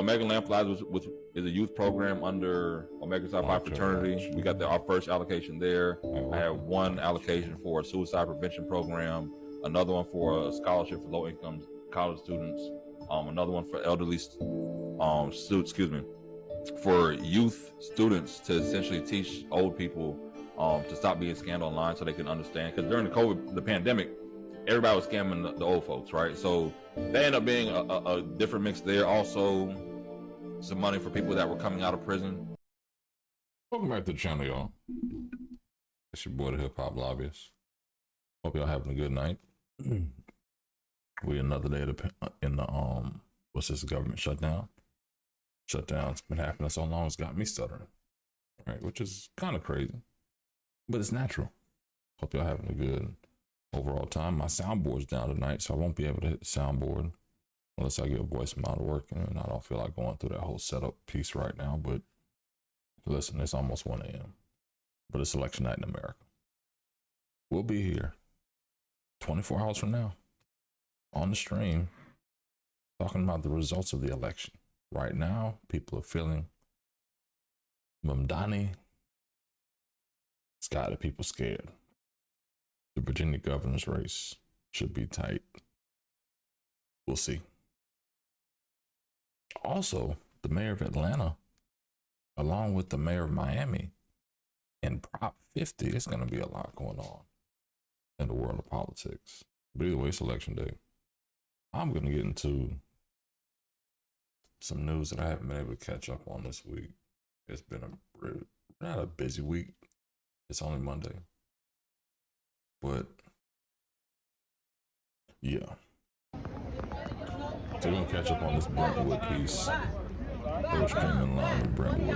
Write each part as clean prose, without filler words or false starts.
Omega Lamplies is a youth program under Omega Psi Phi fraternity. We got our first allocation there. I have one allocation for a suicide prevention program, another one for a scholarship for low-income college students, another one for elderly for youth students to essentially teach old people to stop being scammed online so they can understand. Because during the pandemic, everybody was scamming the old folks, right? So they ended up being a different mix there. Also, some money for people that were coming out of prison. Welcome back to the channel, y'all. It's your boy, the Hip Hop Lobbyist. Hope y'all having a good night. We another day in the what's this, government shutdown? Shutdown's been happening so long, it's got me stuttering, right? Which is kind of crazy, but it's natural. Hope y'all having a good overall time. My soundboard's down tonight, so I won't be able to hit the soundboard unless I get a voicemail to work, and I don't feel like going through that whole setup piece right now. But listen, it's almost 1 a.m., but it's election night in America. We'll be here 24 hours from now on the stream talking about the results of the election. Right now, people are feeling Mamdani. It's got the people scared. The Virginia governor's race should be tight. We'll see. Also, the mayor of Atlanta, along with the mayor of Miami, and Prop 50, there's going to be a lot going on in the world of politics. But either way, it's election day. I'm going to get into some news that I haven't been able to catch up on this week. It's been not a busy week. It's only Monday. But yeah. So we're going to catch up on this Brentwood piece. We're streaming live with Brentwood.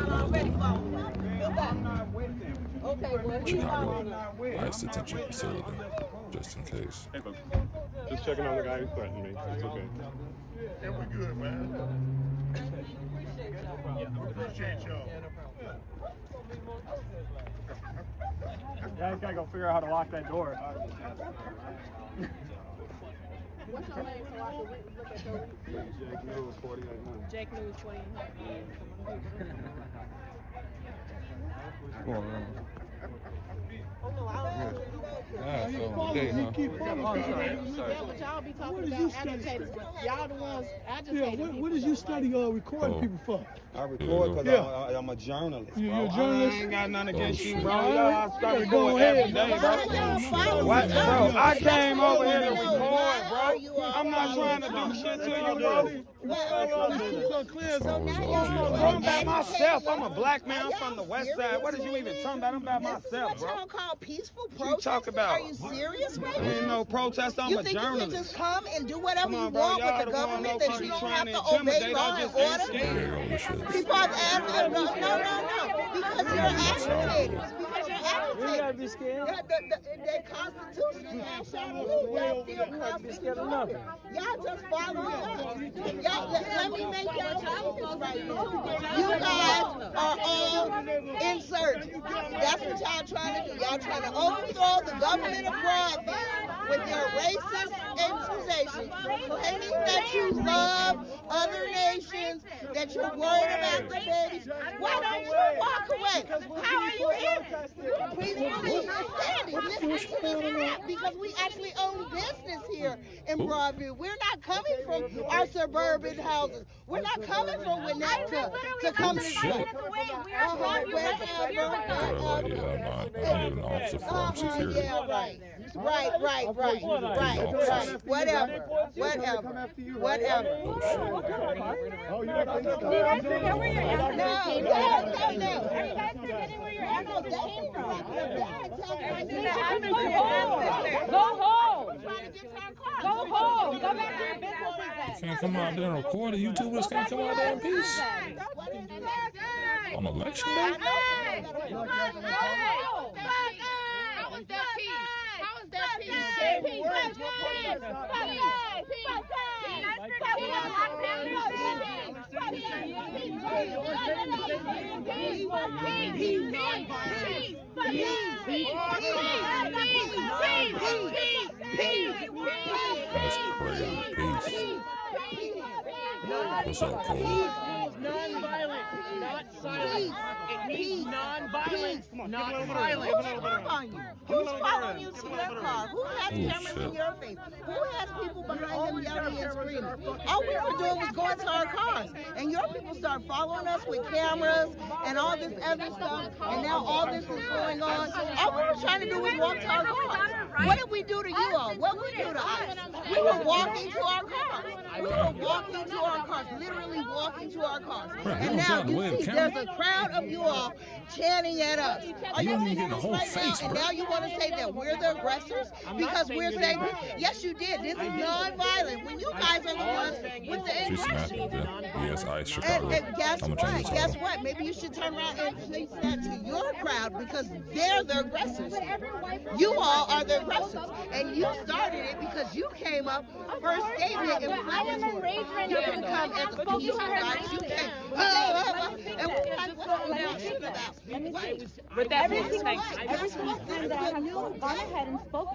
Chicago ICE detention facility, just in case. Hey, folks. Just checking on the guy who threatened me. It's okay. Yeah, we're good, man. Appreciate y'all. Yeah, I gotta go figure out how to lock that door. What's your name so I can look at your Jake News 48. Jake News 48. What's going on? Oh no, I don't know. Yeah, so today, huh? Yeah, but y'all be talking about agitators. Y'all the ones agitating people. What is you studying recording people for? I record because I'm a journalist, bro. You're a journalist? I ain't got nothing against you, bro. I started go recording ahead, every day, bro. What, bro? I came over here to record, bro. I'm not trying to do shit to you, bro. I'm by myself. I'm a black man. I'm from the west side. What did you even talking about? I'm by myself, bro. What y'all call peaceful What you protest? talk about? Are you serious right now? Ain't no protest. I'm You a think you can journalist. just come and do whatever Come on, you bro. want Y'all with the the one government no that you don't trying have to to obey intimidate. law I and just ain't order? scared. People have asked, no, because you're agitators. Because you're agitators. You gotta be scared. The Constitution asks y'all to do. Y'all still constitutional. Y'all just follow it. Y'all, let me make y'all notice right now. You guys are all insurgents. That's what y'all trying to do. Y'all trying to overthrow the government of Broadview with your racist accusations, claiming that you love other nations, that you're worried about the babies. Why don't you walk away? How are you here? Peacefully, you're standing. Listen to this crap, because we actually own business here in Broadview. We're not coming from our suburban houses. We're not coming from Winnetka to come to Shit. Whatever. Oh, you got No. Go home. Go home. Go back to your business. Can't come out there and record. The YouTubers can't come out there in peace. On election day? How was that peace? How was that peace? That's crazy. Peace. What's up, Cole? silence. It means non-violence, not violence. Who's following you? Who's following you to your car? Who has cameras in your face? Who has people behind them yelling and screaming? All we were doing was going to our cars. And your people start following us with cameras and all this other stuff. And now all this is going on. All we were trying to do was walk to our cars. What did we do to you all? What did we do to us? We were walking to our cars. We were walking to our cars, literally walking to our cars. And now you see there's a crowd of you all chanting at us. Are you seeing this right now? And now you want to say that we're the aggressors because we're saying, yes, you did. This is non-violent. When you guys are the ones with the aggression. Yes, Ice Chicago. And guess what? Guess what? Maybe you should turn around and say that to your crowd because they're the aggressors. You all are the aggressors. And you started it because you came up first statement inflammatory. You didn't come as a peaceful guy. You came. And we're like, what are you talking about? But that being said, Guess what? This is a new day.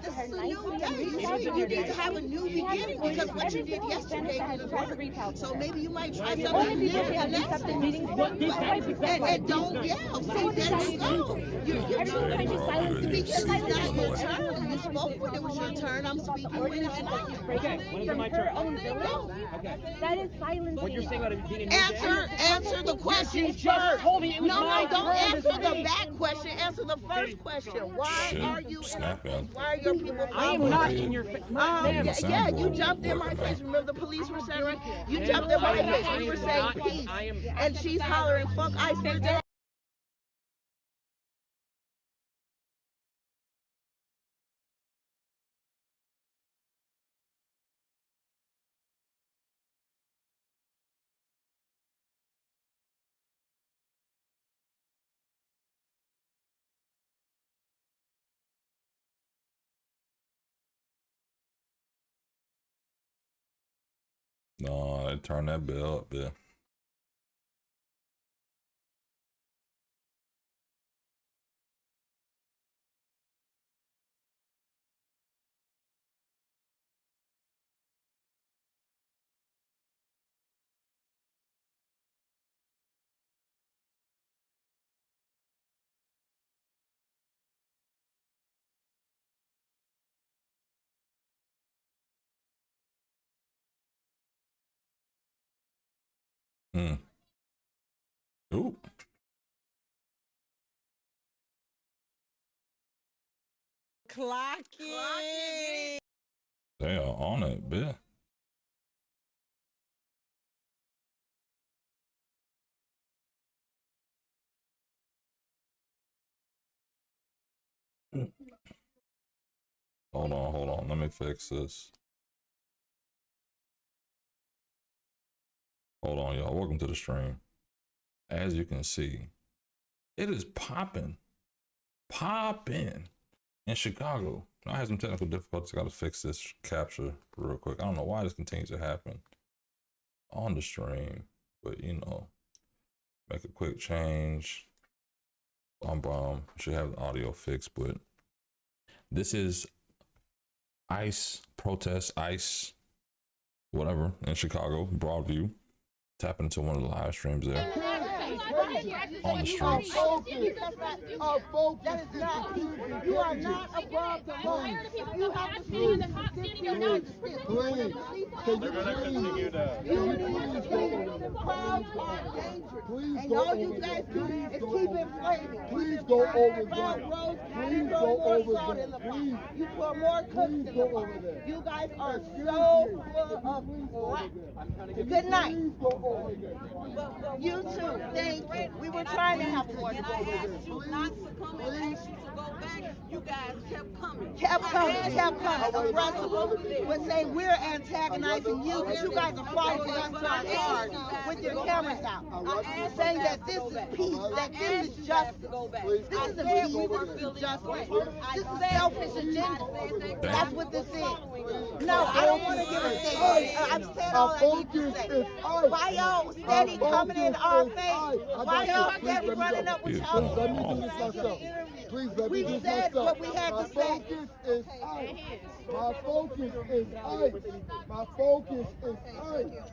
This is a new day. You need to have a new beginning because what you did yesterday didn't work. So maybe you might try something new the next time. And don't yell. See, there you go. You're talking because it's not your turn. You spoke when it was your turn. I'm speaking when it's not. when is it my turn? Okay. That is silence. What you're saying about it being a new Answer the question first. told me it was my Don't turn. answer the back question. Answer the first question. Why are you in our face? Why are your people I am following not you? in your face. Yeah, you jumped in my face. Remember the police were saying, right? You jumped in my face. We were saying peace. And she's hollering, fuck ICE. We're down. No, I turn that bill up there. Ooh. Clock it. They are on it, bitch. Hold on. Let me fix this. Hold on, y'all. Welcome to the stream. As you can see, it is popping in Chicago. I had some technical difficulties. I got to fix this capture real quick. I don't know why this continues to happen on the stream, but you know, make a quick change. Should have the audio fixed, but this is ICE protest, ICE whatever in Chicago, Broadview. Tap into one of the live streams there on the streets. That is not peace. You are not above the law. You have to see the cops standing on Please, can you please? the crowds are dangerous. And all you guys do is keep inflating. Please go over there. Please go over there. Please. You pour more cooks in the pot. You guys are so full of crap. Good night. Please go over there. You too. Thank you. We were trying to have more to go over there. Not to come and ask you to go back. You guys kept coming. Kept coming. Aggressive. We're saying we're antagonizing you, but you guys are following us to our cars with your cameras out. Saying that this is peace, that this is justice. This isn't peace, this is justice. This is selfish agenda. That's what this is. No, I don't want to give a statement. I've said all I need to say. Why y'all steady coming in our face? Why y'all steady running up with y'all? Let me do this myself. Please let me do this myself. We said what we had to say. My focus is ICE. My focus is ICE.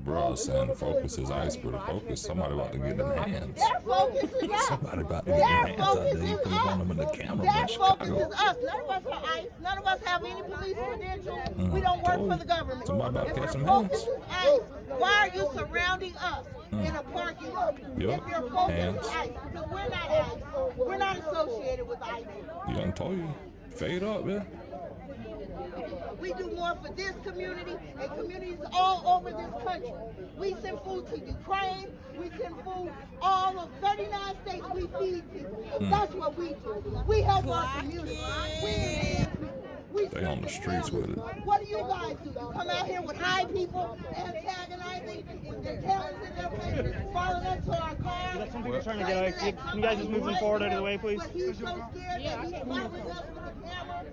Bro, saying focus is ice, but the focus, somebody about to get their hands. Their focus is us. Somebody about to get their hands out there. You put on them in the camera. Their focus is us. None of us are ICE. None of us have any police credentials. We don't work for the government. Somebody about to If catch your some focus hands. is ICE, why are you surrounding us in a parking lot? Yup. If your focus Hands. is ICE, because we're not ICE. We're not associated with ICE. You done told you. Fade up, man. We do more for this community and communities all over this country. We send food to Ukraine. We send food all of 39 states. We feed people. That's what we do. We help our community. We They on the streets with it. What do you guys do? You come out here with high people, antagonizing, with their cameras in their faces, following us to our car. That's something we're trying to get out. Can you guys just move them forward out of the way, please? But he's so scared that he's following us with the camera.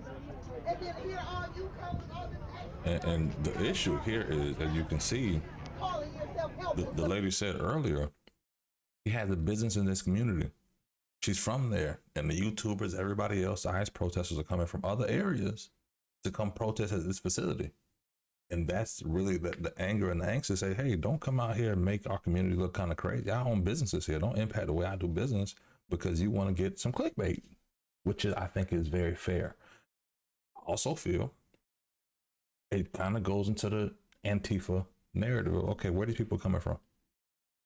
And then here all you come with all this And the issue here is, as you can see, calling yourself help. the lady said earlier, she has a business in this community. She's from there, and the YouTubers, everybody else, the ICE protesters are coming from other areas to come protest at this facility. And that's really the anger and the angst to say, hey, don't come out here and make our community look kind of crazy. I own businesses here. Don't impact the way I do business because you want to get some clickbait, which is, I think is very fair. I also feel it kind of goes into the Antifa narrative of, okay, where are these people coming from?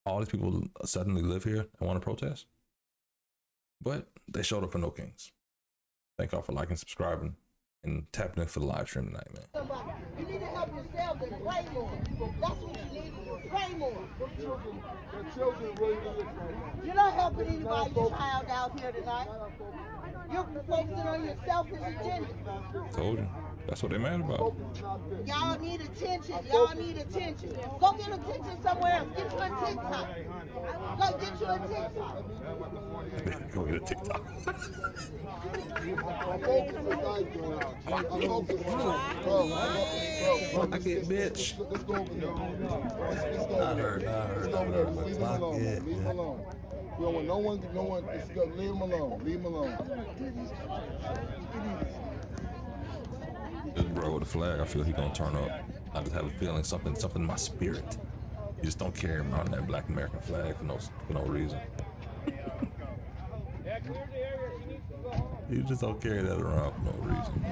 All these people suddenly live here and want to protest? But they showed up for no kings. Thank y'all for liking, subscribing, and tapping in for the live stream tonight, man. You need to help yourselves and pray more. That's what you need to do. Pray more. You're not helping anybody's child out here tonight. You're focusing on your selfish agenda. Told you. That's what they mad about. Y'all need attention. Y'all need attention. Go get attention somewhere else. Get you a TikTok. Go get you a TikTok. Go get a TikTok. I get bitch. I heard. Fuck it. Leave him alone. We don't want no one, leave him alone. Leave him alone. This bro with the flag, I feel he gonna turn up. I just have a feeling something in my spirit. You just don't carry around that black American flag for no reason. You just don't carry that around for no reason.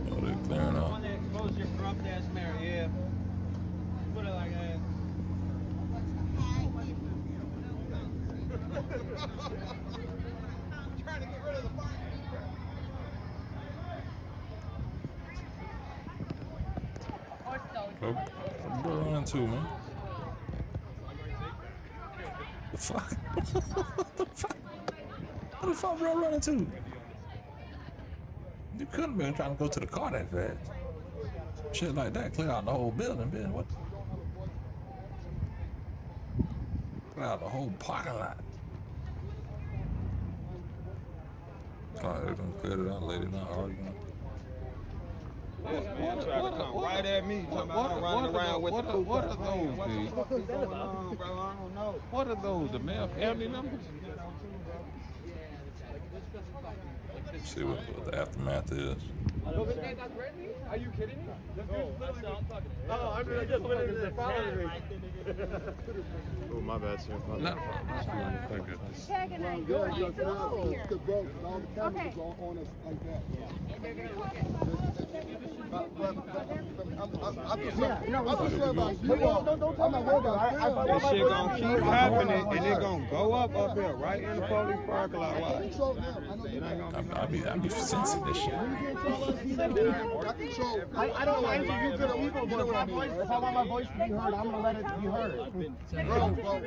Oh, they're clearing out. Expose your corrupt ass mayor, yeah. Put it like that. Trying to get rid of the fire. What bro running to, man? The fuck? What the fuck? What the fuck bro running to? You couldn't have been trying to go to the car that fast. Shit like that, clear out the whole building, man. What? Clear out the whole parking lot. Alright, they done cleared it out, lady. Not arguing. Right at me. What are those, dude? What are those? The male family members? See what the aftermath is. Are you kidding me? Oh, I mean, I just went into the following me. Oh, my bad, sir. No. Thank goodness. This shit gonna keep happening and it gonna go up here, right in the police parking lot. Watch. I'll be sensing this shit. I don't mind you could have but if I want my voice to be heard, I'm gonna let it be heard.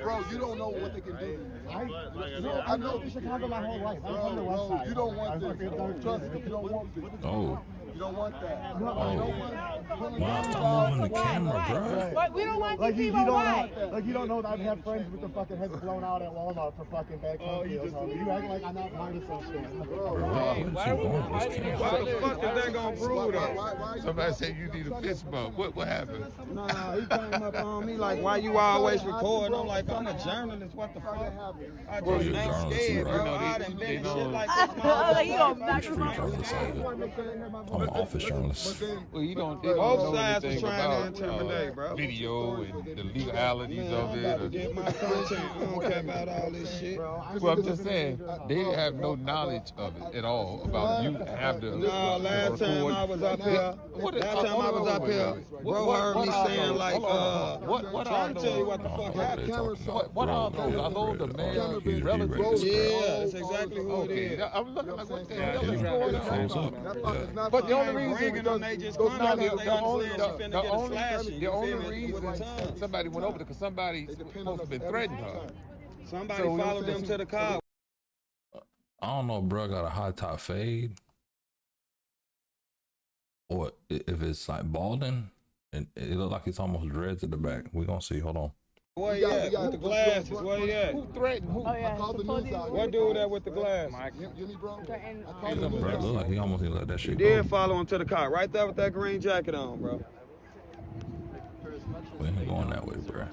Bro, you don't know what they can do. I've lived in Chicago my whole life. I'm from the West Side. You don't want this. Trust me, you don't want this. Oh. You don't want that. Wow, stop moving the camera, bro. But we don't want Like these you people don't white. know, like you don't know that I've had friends with the fucking heads blown out at Walmart for fucking bag deals. You act like I'm not part of some shit. Bro, where you going with this camera? Why the fuck is that gonna prove though? Somebody said you need a fist bump. What happened? Nah, he came up on me like, why you always recording? I'm like, I'm a journalist. What the fuck? I Bro, just you're a ain't journalist, scared, right? bro. I done been in shit like this. Street journalist out here. I'm an office journalist. Well, you don't. Both sides was trying to intimidate, bro. Video and the legalities of I'm it. about to get my content. I don't care about all this shit. Well, I'm just saying they have no knowledge of it at all about you have the. No, last time I was up here, bro heard me saying like, trying to tell you what the fuck happened. What are those? Are those the man relatives? Yeah, that's exactly who it is. I'm looking like what the hell is going It on? froze up. Yeah. But the only reason Bringing them, they just come out because they understand she finna get a slashing. the only reason somebody went over there because somebody supposed to be threatening her. Somebody followed them to the car. I don't know if bro got a high top fade or if it's like balding and it look like it's almost dreads at the back. We gonna see. Hold on. Where you at? With the glasses. Where you at? Who threatened who? I called the news out. What dude that with the glasses? Give me, bro. Bro, look like he almost didn't let that shit Did go. follow him to the car, right there with that green jacket on, bro. We ain't going that way, bro.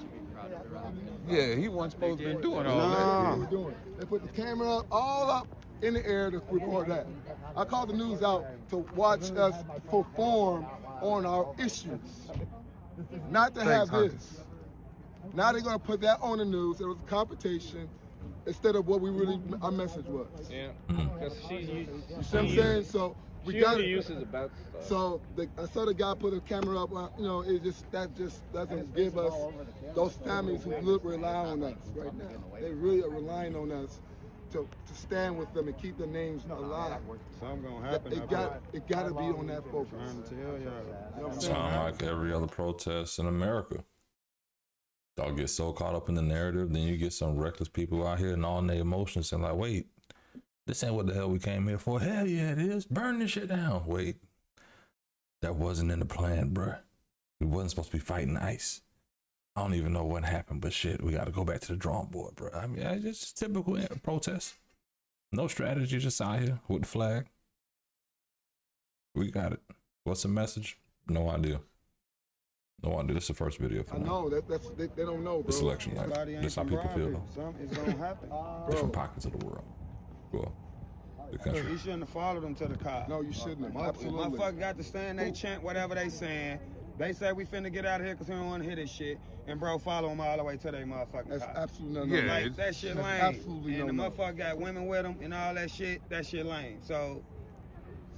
Yeah, he wasn't supposed to be doing all that. They put the camera up, all up in the air to record that. I called the news out to watch us perform on our issues, not to have this. Now they're gonna put that on the news. It was a competition instead of what we really our message was. Yeah, because she's You see what I'm saying? So we got it. uses about stuff. So I saw the guy put a camera up. You know, it just doesn't give us those families who rely on us right now. They really are relying on us to stand with them and keep their names alive. Something gonna happen. It got to be on that focus. Trying to tell y'all. You know what I'm saying? Sound like every other protest in America. Y'all get so caught up in the narrative, then you get some reckless people out here and all their emotions and like, wait, this ain't what the hell we came here for. Hell yeah, it is. Burn this shit down. Wait, that wasn't in the plan, bruh. We wasn't supposed to be fighting ICE. I don't even know what happened, but shit, we got to go back to the drawing board, bruh. I mean, it's just typical protest. No strategy, just out here with the flag. We got it. What's the message? No idea. No idea. This is the first video for I me. know they don't know, bro. The selection, like, that's how people feel, though. Something's gonna happen. Different pockets of the world. Well, the country. He shouldn't have followed them to the car. No, you shouldn't have. Absolutely. Motherfuckers got to stand, they chant whatever they saying. They say we finna get out of here because we don't want to hear this shit. And bro, follow them all the way to their motherfucking That's car. absolutely Yeah, no. Like, that shit lame. Absolutely and the no. motherfucker got women with them and all that shit lame. So,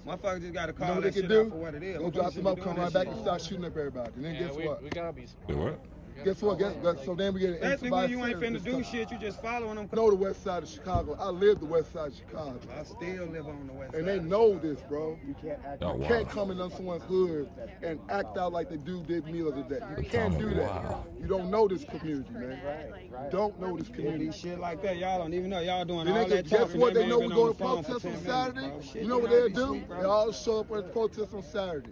motherfuckers just got to call You know what that they shit can out do? for what it is. Go drop them up, come right back and start shooting up everybody. And then guess what? We gotta be. Do what? Guess what? So then we get Especially when you ain't finna do shit, you just following them. I know the west side of Chicago. I live the west side of Chicago. I still live on the west side. And they know this, bro. You Oh, wow. can't come in someone's hood and act out like the dude did me the other day. You can't do that. Wow. You don't know this community, man. You don't know this community. Shit like that, y'all don't even know. Y'all doing And all they that guess talking. what? They ain't know we been go on to the phone for protest 10 on minutes, Saturday. bro. Shit You know what do they'll not be do? sweet, bro. They all show up at the protest on Saturday.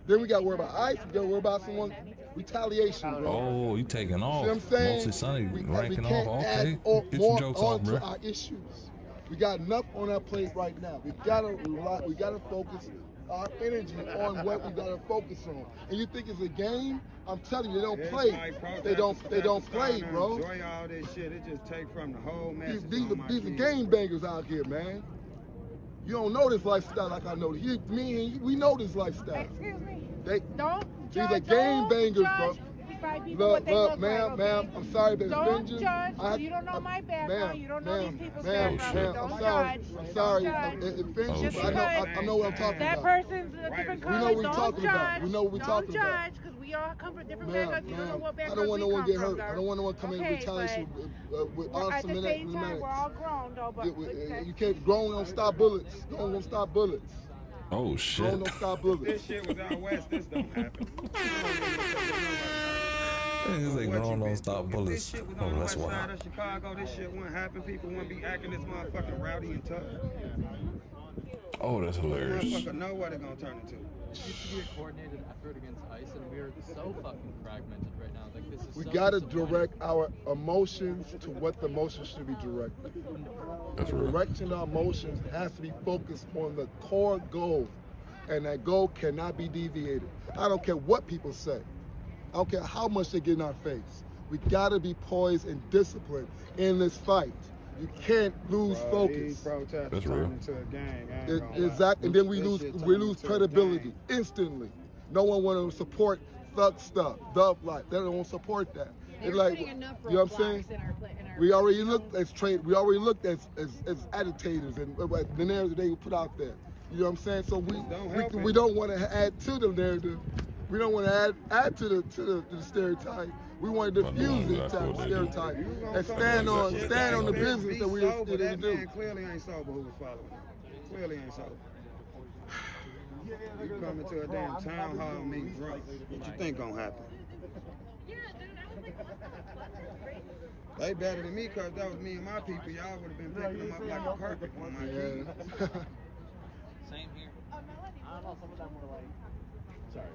Then we got to worry about ICE. We got to worry about someone retaliation, bro. Oh, you taking off. See what I'm saying? Mostly Sunny we ranking can't off. add Okay. Get more your jokes off, onto bro. our issues. We got enough on our plate right now. We gotta focus our energy on what we gotta focus on. And you think it's a game? I'm telling you, they don't play. They don't play, bro. Enjoy all this shit. It just take from the whole message. These are game bangers out here, man. You don't know this lifestyle like I know. We know this lifestyle. Excuse me. These are game bangers, bro. Look, ma'am, I'm sorry if it's Don't offended. judge. You don't know my background. You don't know these people's background. Ma'am, Don't I'm sorry. judge. I'm sorry. Don't It judge. offends you, Just but I know what I'm talking That about. person's a different color. We know what we're Don't talking judge. about. We know what we're talking about. Don't judge, because we all come from different backgrounds. You don't know what I background don't want no one to get hurt. From, I don't want no one to come in and retaliation with at awesome the same time, we're all grown, though. But You can't, grown don't stop bullets. Grown don't stop bullets. Oh, Grown shit. don't stop bullets. This shit was out west. This don't happen. He's like, grown don't stop If bullets. this shit was Oh, on the that's west side wild. of Chicago, this shit wouldn't happen. People wouldn't be acting this motherfucking rowdy and tough. Oh, that's hilarious. Motherfucker know what it's gonna turn into. It used to be a coordinated effort against ICE, and we're so fucking fragmented right now. Like, this is We so gotta disappointing. direct our emotions to what the emotions should be directed. That's real. Direction of our emotions has to be focused on the core goal, and that goal cannot be deviated. I don't care what people say. I don't care how much they get in our face. We gotta be poised and disciplined in this fight. You can't lose focus. That's real. Into a gang. Exactly, and then we lose credibility instantly. No one want to support thug stuff, thug life. They don't want to support that. It's like, you know what I'm saying? We already looked as agitators and the narrative they put out there. You know what I'm saying? So we don't want to add to the narrative. We don't want to add to the stereotype. We want to diffuse it to the stereotype and stand on the business that we are to do. Clearly ain't sober who was following. Clearly ain't sober. You come into a damn town hall meeting drunk. What you think gonna happen? They better than me because that was me and my people. Y'all would have been picking them up like a carpet on my kids. Same here. I don't know, some of them were like, sorry.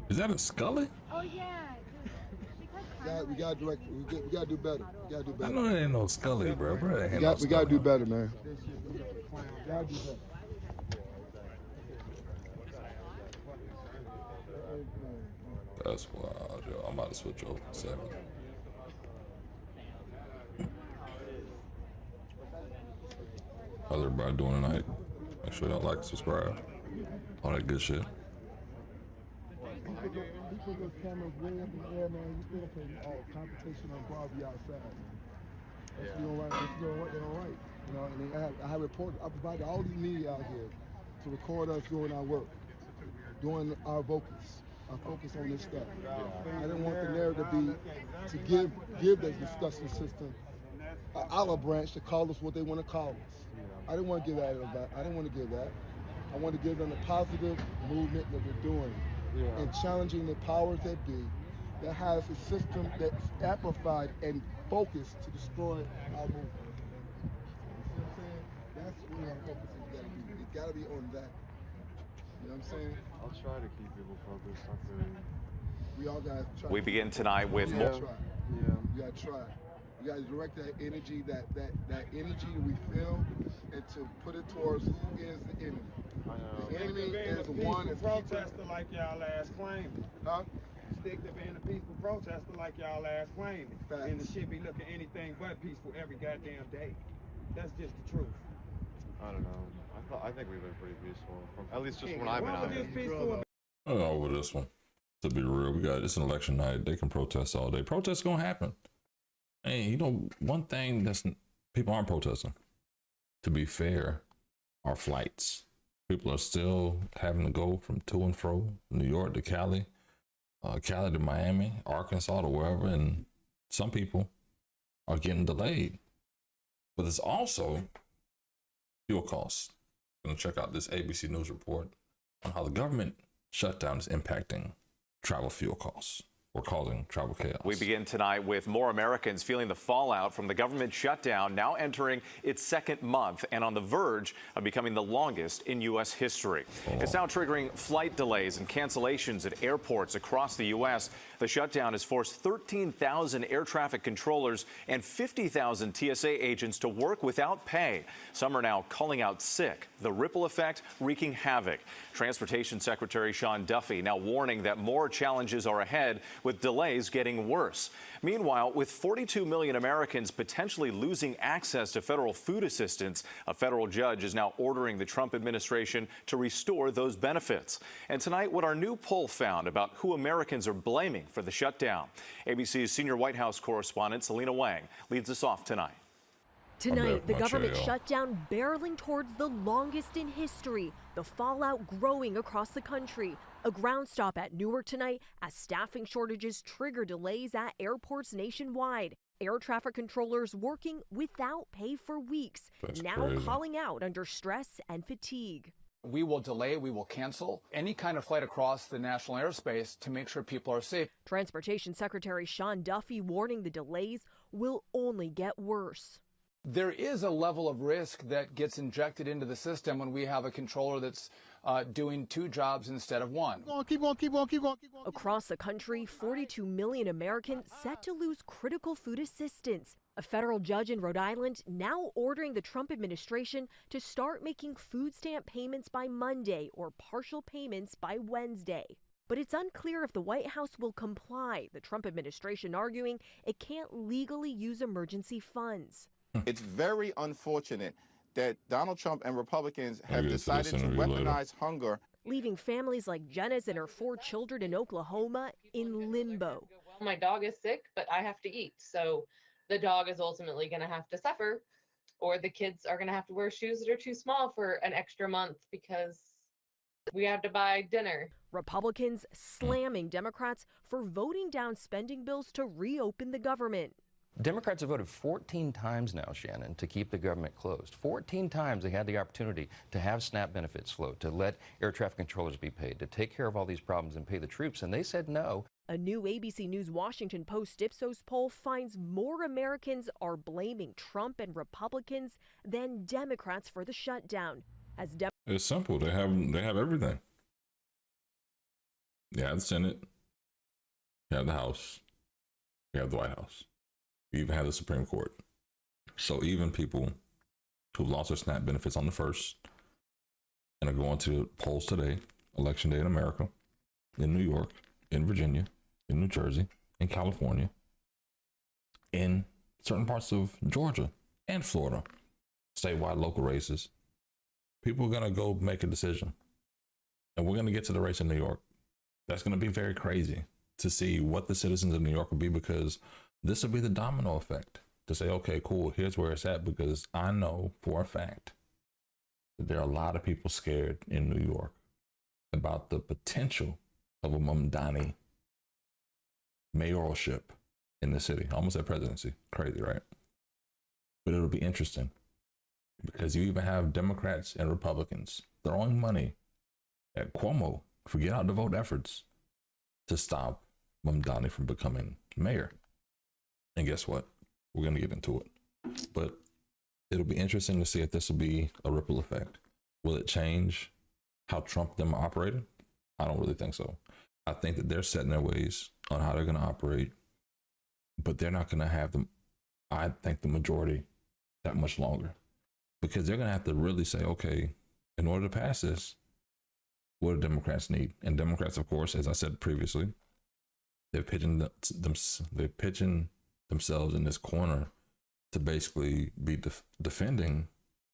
Is that a Scully? Oh yeah. We gotta do better. We gotta do better. I know that ain't no Scully, bro. We gotta do better, man. Gotta do better. That's wild, yo. I'm about to switch over to 7. How's everybody doing tonight? Make sure y'all like and subscribe. All that good shit. People with cameras way up in the air, man. You still putting competition on Broadview outside, man. That's doing right. They're all right. You know, and I have reported. I provided all these media out here to record us doing our work, doing our focus on this stuff. I didn't want the narrative to give the discussion system an olive branch to call us what they want to call us. I didn't want to give that. I didn't want to give that. I want to give them the positive movement that we're doing and challenging the powers that be that has a system that's amplified and focused to destroy our movement. You see what I'm saying? That's where our focus has got to be. It's got to be on that. You know what I'm saying? I'll try to keep people focused. Not really. We all got to try. We begin tonight with more. You got to try. You got to direct that energy, that energy that we feel, and to put it towards who is the enemy. I know. The enemy is the one that's protester like y'all last claimed. Huh? Stick to being a peaceful protester like y'all last claimed. And the shit be looking anything but peaceful every goddamn day. That's just the truth. I don't know. I think we've been pretty peaceful, at least just when I'm out. I'm over this one. To be real, it's an election night. They can protest all day. Protests gonna happen. Hey, you know, one thing people aren't protesting, to be fair, are flights. People are still having to go from to and fro, New York to Cali, Cali to Miami, Arkansas to wherever, and some people are getting delayed. But it's also fuel costs. I'm gonna check out this ABC News report on how the government shutdown is impacting travel fuel costs or causing travel chaos. We begin tonight with more Americans feeling the fallout from the government shutdown, now entering its 2nd month and on the verge of becoming the longest in U.S. history. It's now triggering flight delays and cancellations at airports across the U.S. The shutdown has forced 13,000 air traffic controllers and 50,000 TSA agents to work without pay. Some are now calling out sick, the ripple effect wreaking havoc. Transportation Secretary Sean Duffy now warning that more challenges are ahead, with delays getting worse. Meanwhile, with 42 million Americans potentially losing access to federal food assistance, a federal judge is now ordering the Trump administration to restore those benefits. And tonight, what our new poll found about who Americans are blaming for the shutdown. ABC's senior White House correspondent Selena Wang leads us off tonight. Tonight, the government shutdown barreling towards the longest in history, the fallout growing across the country. A ground stop at Newark tonight as staffing shortages trigger delays at airports nationwide. Air traffic controllers working without pay for weeks, calling out under stress and fatigue. We will delay, we will cancel any kind of flight across the national airspace to make sure people are safe. Transportation Secretary Sean Duffy warning the delays will only get worse. There is a level of risk that gets injected into the system when we have a controller that's doing 2 jobs instead of 1. Keep going. Across the country, 42 million Americans set to lose critical food assistance. A federal judge in Rhode Island now ordering the Trump administration to start making food stamp payments by Monday or partial payments by Wednesday. But it's unclear if the White House will comply, the Trump administration arguing it can't legally use emergency funds. It's very unfortunate that Donald Trump and Republicans have decided to weaponize hunger, leaving families like Jenna's and her 4 children in Oklahoma in limbo. My dog is sick, but I have to eat. So the dog is ultimately going to have to suffer, or the kids are going to have to wear shoes that are too small for an extra month because we have to buy dinner. Republicans slamming Democrats for voting down spending bills to reopen the government. Democrats have voted 14 times now, Shannon, to keep the government closed. 14 times they had the opportunity to have SNAP benefits flow, to let air traffic controllers be paid, to take care of all these problems and pay the troops, and they said no. A new ABC News Washington Post Ipsos poll finds more Americans are blaming Trump and Republicans than Democrats for the shutdown. It's simple. They have everything. You have the Senate, you have the House, you have the White House. You even have the Supreme Court. So even people who lost their SNAP benefits on the 1st and are going to the polls today, election day in America, in New York, in Virginia, in New Jersey, in California, in certain parts of Georgia and Florida, statewide local races, people are going to go make a decision. And we're going to get to the race in New York. That's going to be very crazy to see what the citizens of New York will be, because this will be the domino effect to say, okay, cool, here's where it's at, because I know for a fact that there are a lot of people scared in New York about the potential of a Mamdani mayoralship in the city. I almost said presidency. Crazy, right? But it'll be interesting because you even have Democrats and Republicans throwing money at Cuomo for get out the vote efforts to stop Mamdani from becoming mayor. And guess what? We're going to get into it. But it'll be interesting to see if this will be a ripple effect. Will it change how Trump them are operating? I don't really think so. I think that they're setting their ways on how they're going to operate, but they're not going to have them, I think, the majority that much longer, because they're going to have to really say, okay, in order to pass this, what do Democrats need? And Democrats, of course, as I said previously, they're pitching themselves in this corner to basically be defending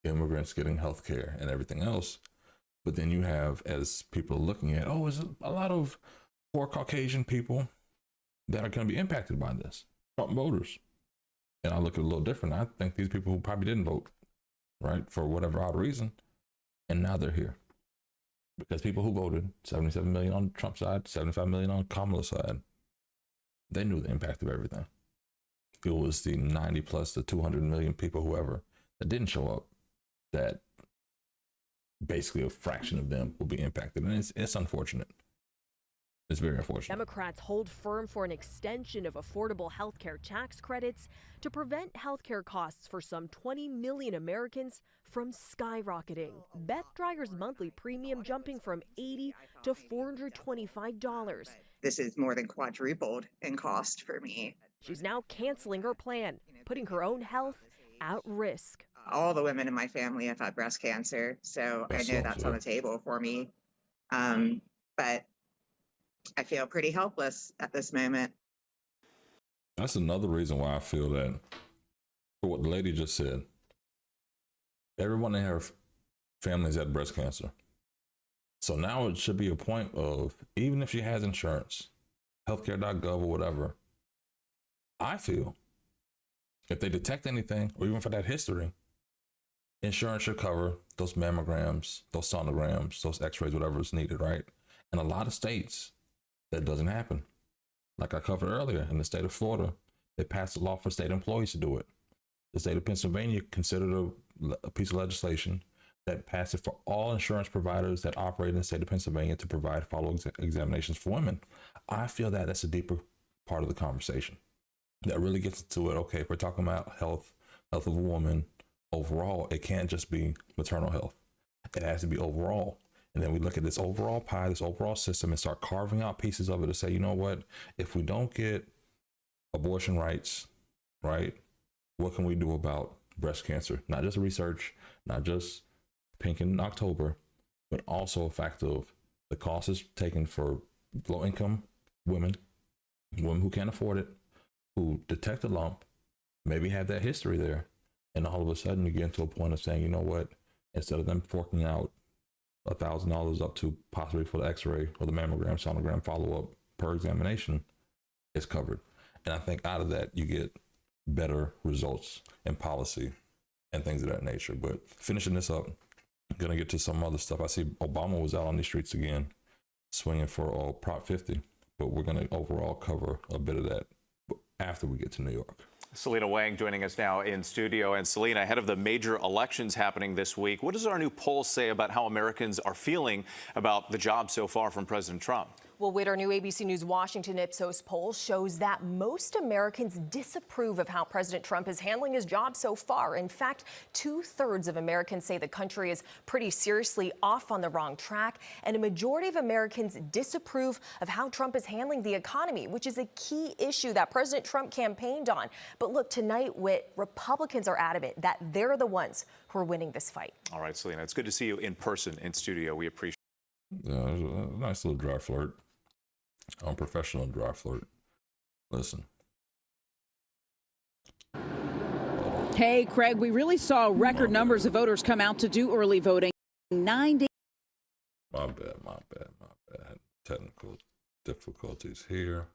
immigrants getting health care and everything else. But then you have, as people are looking at, oh, is a lot of poor Caucasian people that are going to be impacted by this, Trump voters. And I look at it a little different. I think these people who probably didn't vote, right, for whatever odd reason, and now they're here. Because people who voted, 77 million on Trump's side, 75 million on Kamala's side, they knew the impact of everything. It was the 90 plus the 200 million people, whoever, that didn't show up, that basically a fraction of them will be impacted. And it's unfortunate. It's very unfortunate. Democrats hold firm for an extension of affordable health care tax credits to prevent health care costs for some 20 million Americans from skyrocketing. Beth Dryer's monthly premium jumping from $80 to $425. This is more than quadrupled in cost for me. She's now canceling her plan, putting her own health at risk. All the women in my family have had breast cancer, so I know that's on the table for me. But I feel pretty helpless at this moment. That's another reason why I feel that, for what the lady just said, everyone in her family's had breast cancer. So now it should be a point of, even if she has insurance, healthcare.gov or whatever, I feel if they detect anything, or even for that history, insurance should cover those mammograms, those sonograms, those x-rays, whatever is needed, right? In a lot of states, that doesn't happen. Like I covered earlier, in the state of Florida, they passed a law for state employees to do it. The state of Pennsylvania considered a piece of legislation that passed it for all insurance providers that operate in the state of Pennsylvania to provide follow-up examinations for women. I feel that that's a deeper part of the conversation that really gets into it. Okay, if we're talking about health of a woman overall, it can't just be maternal health. It has to be overall. And then we look at this overall pie, this overall system, and start carving out pieces of it to say, you know what, if we don't get abortion rights, right, what can we do about breast cancer? Not just research, not just Pink in October, but also a fact of the cost is taken for low-income women who can't afford it, who detect a lump, maybe have that history there, And all of a sudden you get into a point of saying, you know what, instead of them forking out $1,000 up to possibly for the x-ray or the mammogram, sonogram follow-up per examination, it's covered. And I think out of that, you get better results in policy and things of that nature. But finishing this up, I'm going to get to some other stuff. I see Obama was out on these streets again, swinging for Prop 50, but we're going to overall cover a bit of that after we get to New York. Selena Wang joining us now in studio. And Selena, ahead of the major elections happening this week, what does our new poll say about how Americans are feeling about the job so far from President Trump? Well, Whit, our new ABC News Washington Ipsos poll shows that most Americans disapprove of how President Trump is handling his job so far. In fact, 2/3 of Americans say the country is pretty seriously off on the wrong track, and a majority of Americans disapprove of how Trump is handling the economy, which is a key issue that President Trump campaigned on. But look, tonight, Whit, Republicans are adamant that they're the ones who are winning this fight. All right, Selena, it's good to see you in person in studio. We appreciate it. Yeah, it was a nice little dry flirt. Professional dry flirt. Listen. Hey, Craig, we really saw record numbers of voters come out to do early voting. 9 days. My bad. Technical difficulties here.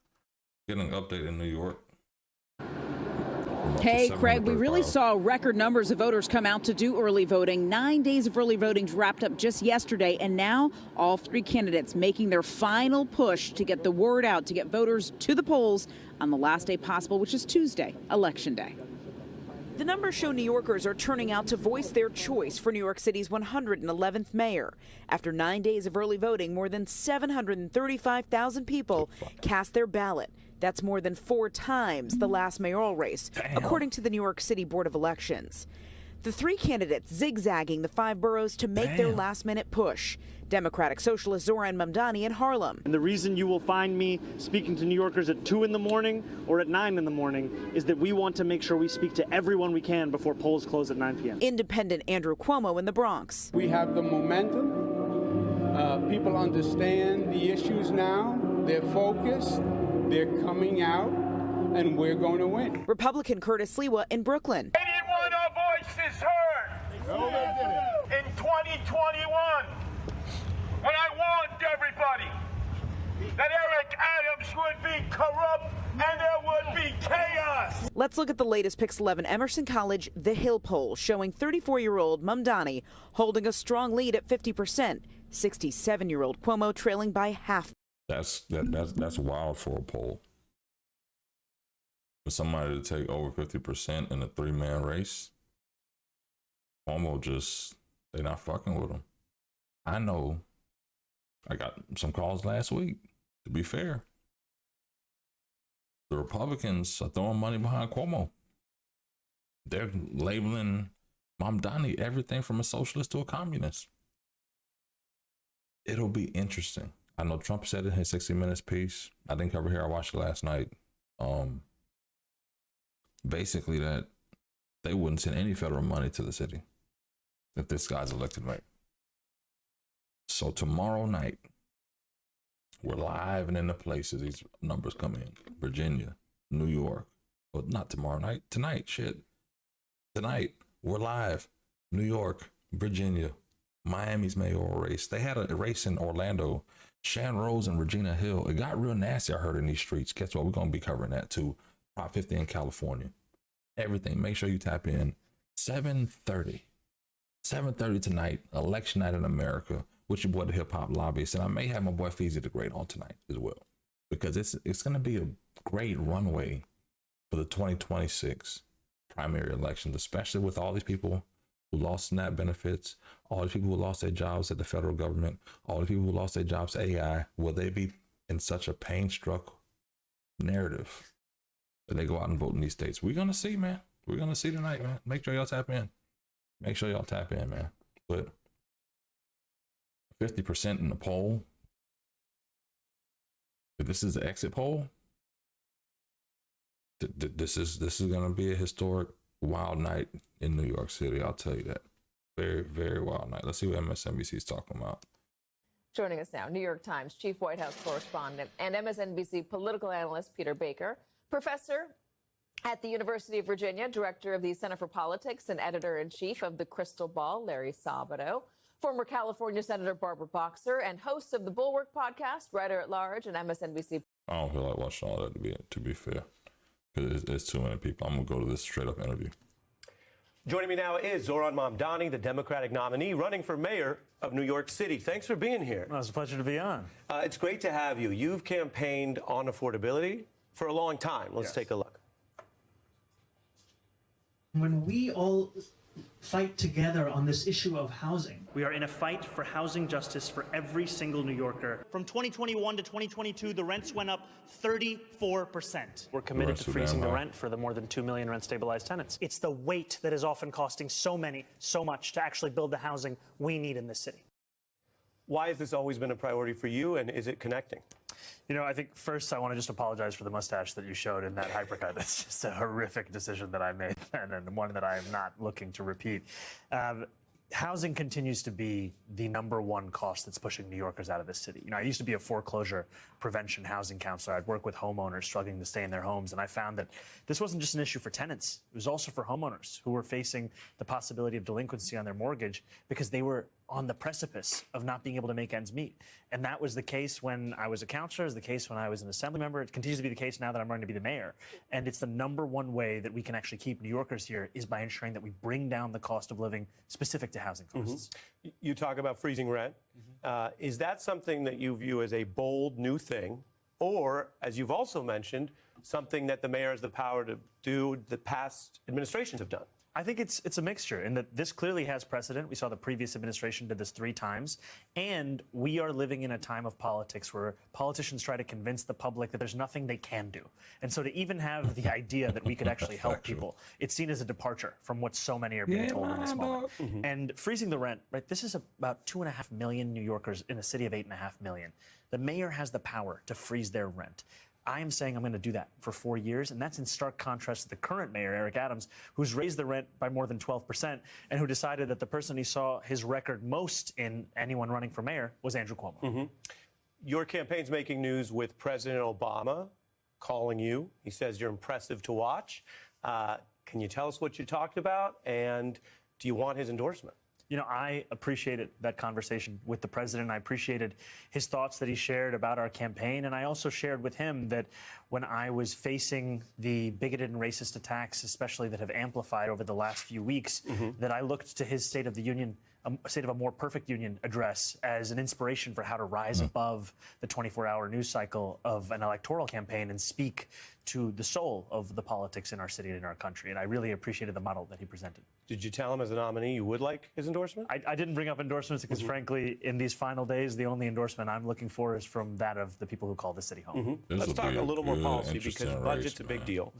Getting an update in New York. Hey, Craig, we really saw record numbers of voters come out to do early voting. 9 days of early voting wrapped up just yesterday, and now all three candidates making their final push to get the word out, to get voters to the polls on the last day possible, which is Tuesday, Election Day. The numbers show New Yorkers are turning out to voice their choice for New York City's 111th mayor. After 9 days of early voting, more than 735,000 people cast their ballot. That's more than 4 times the last mayoral race, according to the New York City Board of Elections. The three candidates zigzagging the 5 boroughs to make their last-minute push. Democratic Socialist Zoran Mamdani in Harlem. And the reason you will find me speaking to New Yorkers at 2 in the morning or at 9 in the morning is that we want to make sure we speak to everyone we can before polls close at 9 p.m. Independent Andrew Cuomo in the Bronx. We have the momentum. People understand the issues now. They're focused. They're coming out, and we're going to win. Republican Curtis Lewa in Brooklyn. They didn't want our voices heard. No, they didn't. In 2021, when I warned everybody that Eric Adams would be corrupt and there would be chaos. Let's look at the latest Pix 11 Emerson College The Hill poll showing 34-year-old Mamdani holding a strong lead at 50%. 67-year-old Cuomo trailing by half. That's wild for a poll. For somebody to take over 50% in a 3-man race, Cuomo they're not fucking with him. I know. I got some calls last week, to be fair. The Republicans are throwing money behind Cuomo. They're labeling Mamdani everything from a socialist to a communist. It'll be interesting. I know Trump said it in his 60 Minutes piece. I didn't cover here. I watched it last night. Basically that they wouldn't send any federal money to the city if this guy's elected mayor. So tomorrow night, we're live and in the places these numbers come in. Virginia, New York. Well, not tomorrow night. Tonight, Tonight, we're live. New York, Virginia, Miami's mayoral race. They had a race in Orlando. Shan Rose and Regina Hill. It got real nasty, I heard, in these streets. Guess what? We're going to be covering that too. Prop 50 in California. Everything. Make sure you tap in. 7:30. 7:30 tonight. Election night in America. With your boy, the hip hop lobbyist. And I may have my boy Feezy the Great on tonight as well. Because it's going to be a great runway for the 2026 primary elections, especially with all these people who lost SNAP benefits, all the people who lost their jobs at the federal government, all the people who lost their jobs to AI. Will they be in such a pain-struck narrative that they go out and vote in these states? We're going to see, man. We're going to see tonight, man. Make sure y'all tap in. Make sure y'all tap in, man. But 50% in the poll, if this is the exit poll, this is going to be a historic wild night in New York City. I'll tell you that. Very, very wild night. Let's see what MSNBC is talking about. Joining us now, New York Times chief White House correspondent and MSNBC political analyst Peter Baker. Professor, At the University of Virginia, director of the Center for Politics and editor-in-chief of the Crystal Ball, Larry Sabato, former California Senator Barbara Boxer, and host of the Bulwark podcast, writer-at-large, and MSNBC. I don't feel like watching all that, to be fair. Because it's too many people. I'm going to go to this straight-up interview. Joining me now is Zohran Mamdani, the Democratic nominee running for mayor of New York City. Thanks for being here. Well, it's a pleasure to be on. It's great to have you. You've campaigned on affordability for a long time. Let's take a look. When we all fight together on this issue of housing, We are in a fight for housing justice for every single New Yorker. From 2021 to 2022, the rents went up 34%. We're committed to freezing the rent for the more than 2 million rent-stabilized tenants. It's the weight that is often costing so much to actually build the housing we need in this city. Why has this always been a priority for you, and is it connecting? You know, I think first I want to just apologize for the mustache that you showed in that hypercut. That's just a horrific decision that I made, and one that I am not looking to repeat. Housing continues to be the #1 cost that's pushing New Yorkers out of this city. You know, I used to be a foreclosure prevention housing counselor. I'd work with homeowners struggling to stay in their homes, and I found that this wasn't just an issue for tenants. It was also for homeowners who were facing the possibility of delinquency on their mortgage because they were on the precipice of not being able to make ends meet. And that was the case when I was a counselor, it was the case when I was an assembly member. It continues to be the case now that I'm running to be the mayor. And it's the #1 way that we can actually keep New Yorkers here is by ensuring that we bring down the cost of living specific to housing costs. You talk about freezing rent. Is that something that you view as a bold new thing? Or, as you've also mentioned, something that the mayor has the power to do that past administrations have done? I think it's a mixture in that this clearly has precedent. We saw the previous administration did this 3 times. And we are living in a time of politics where politicians try to convince the public that there's nothing they can do. And so to even have the idea that we could actually help people, it's seen as a departure from what so many are being told in this moment. And freezing the rent, right? This is about 2.5 million New Yorkers in a city of 8.5 million. The mayor has the power to freeze their rent. I am saying I'm going to do that for 4 years, and that's in stark contrast to the current mayor, Eric Adams, who's raised the rent by more than 12%, and who decided that the person he saw his record most in anyone running for mayor was Andrew Cuomo. Your campaign's making news with President Obama calling you. He says you're impressive to watch. Can you tell us what you talked about, and do you want his endorsement? You know, I appreciated that conversation with the president. I appreciated his thoughts that he shared about our campaign. And I also shared with him that when I was facing the bigoted and racist attacks, especially that have amplified over the last few weeks, that I looked to his State of the Union, State of a More Perfect Union address as an inspiration for how to rise above the 24-hour news cycle of an electoral campaign and speak to the soul of the politics in our city and in our country. And I really appreciated the model that he presented. Did you tell him as a nominee you would like his endorsement? I didn't bring up endorsements because, frankly, in these final days, the only endorsement I'm looking for is from that of the people who call the city home. Let's talk a little more policy because budget's a big deal.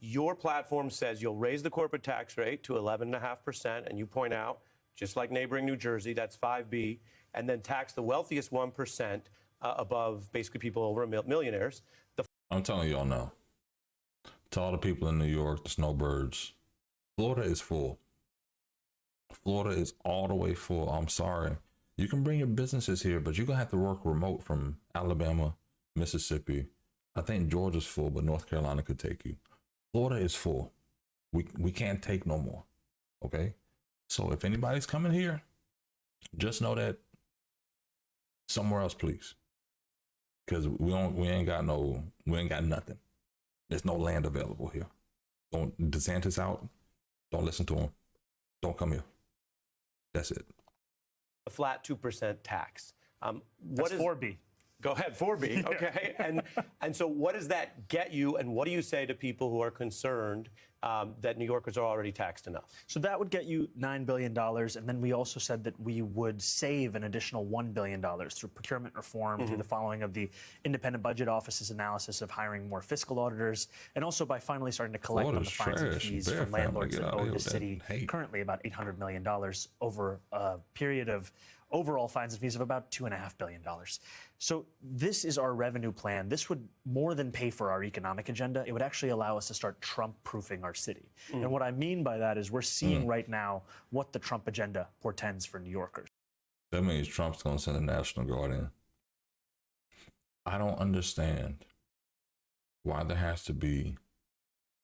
Your platform says you'll raise the corporate tax rate to 11.5%, and you point out, just like neighboring New Jersey, that's 5B, and then tax the wealthiest 1% above basically people over millionaires. I'm telling y'all now, to all the people in New York, the snowbirds, Florida is full. Florida is all the way full. I'm sorry. You can bring your businesses here, but you're going to have to work remote from Alabama, Mississippi. I think Georgia's full, but North Carolina could take you. Florida is full. We can't take no more. Okay? So if anybody's coming here, just know that somewhere else, please. Because we ain't got nothing. There's no land available here. Don't DeSantis out. Don't listen to him. Don't come here. That's it. A flat 2% tax. That's 4B. Go ahead, 4B. Okay. and so what does that get you, and what do you say to people who are concerned that New Yorkers are already taxed enough? So that would get you $9 billion. And then we also said that we would save an additional $1 billion through procurement reform, through the following of the Independent Budget Office's analysis of hiring more fiscal auditors, and also by finally starting to collect on the fines and fees from landlords that owe the city currently about $800 million over a period of overall fines and fees of about $2.5 billion. So this is our revenue plan. This would more than pay for our economic agenda. It would actually allow us to start Trump-proofing our city. And what I mean by that is we're seeing right now what the Trump agenda portends for New Yorkers. That means Trump's going to send the National Guard in. I don't understand why there has to be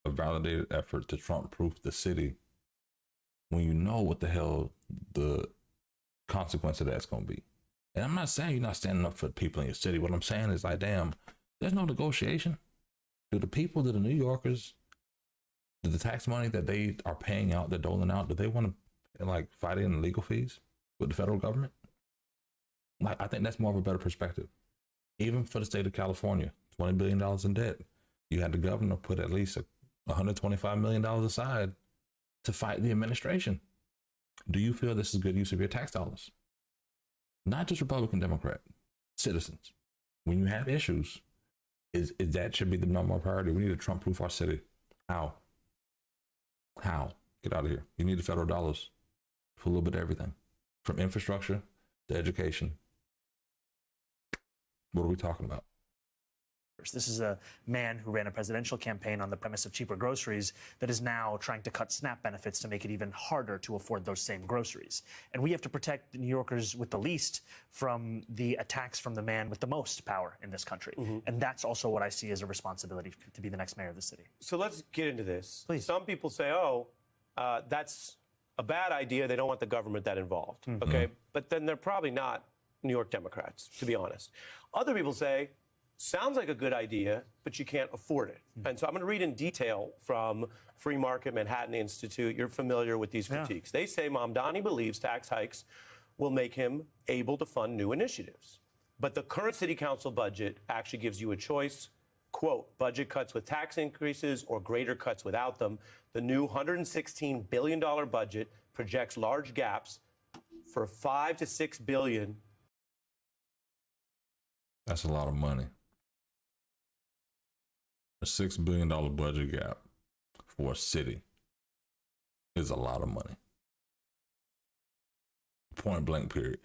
a validated effort to Trump-proof the city when you know what the hell the consequence of that's going to be? And I'm not saying you're not standing up for the people in your city. What I'm saying is, like, damn, there's no negotiation. Do the people, do the New Yorkers, do the tax money that they are paying out, they're doling out, do they want to, like, fight in legal fees with the federal government? Like, I think that's more of a better perspective. Even for the state of California, $20 billion in debt. You had the governor put at least $125 million aside to fight the administration. Do you feel this is good use of your tax dollars? Not just Republican, Democrat, citizens. When you have issues, is that should be the number one priority. We need to Trump-proof our city. How? Get out of here. You need the federal dollars for a little bit of everything, from infrastructure to education. What are we talking about? This is a man who ran a presidential campaign on the premise of cheaper groceries that is now trying to cut SNAP benefits to make it even harder to afford those same groceries. And we have to protect the New Yorkers with the least from the attacks from the man with the most power in this country. And that's also what I see as a responsibility to be the next mayor of the city. So let's get into this. Please. Some people say, oh, that's a bad idea. They don't want the government that involved. Okay. But then they're probably not New York Democrats, to be honest. Other people say, sounds like a good idea, but you can't afford it. And so I'm going to read in detail from Free Market Manhattan Institute. You're familiar with these critiques. They say Mamdani believes tax hikes will make him able to fund new initiatives. But the current city council budget actually gives you a choice. Quote, budget cuts with tax increases or greater cuts without them. The new $116 billion budget projects large gaps for $5 to $6 billion. That's a lot of money. A $6 billion budget gap for a city is a lot of money. Point blank, period.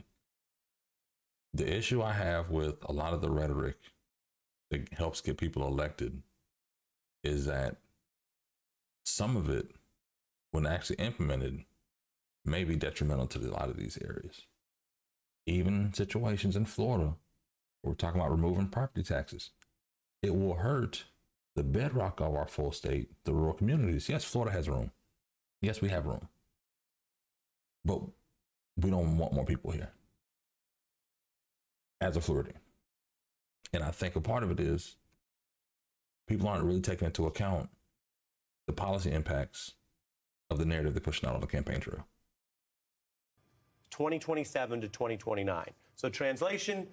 The issue I have with a lot of the rhetoric that helps get people elected is that some of it, when actually implemented, may be detrimental to a lot of these areas. Even situations in Florida, where we're talking about removing property taxes, it will hurt the bedrock of our full state, the rural communities. Yes, Florida has room. Yes, we have room. But we don't want more people here as a Floridian. And I think a part of it is people aren't really taking into account the policy impacts of the narrative they're pushing out on the campaign trail. 2027 to 2029. So translation,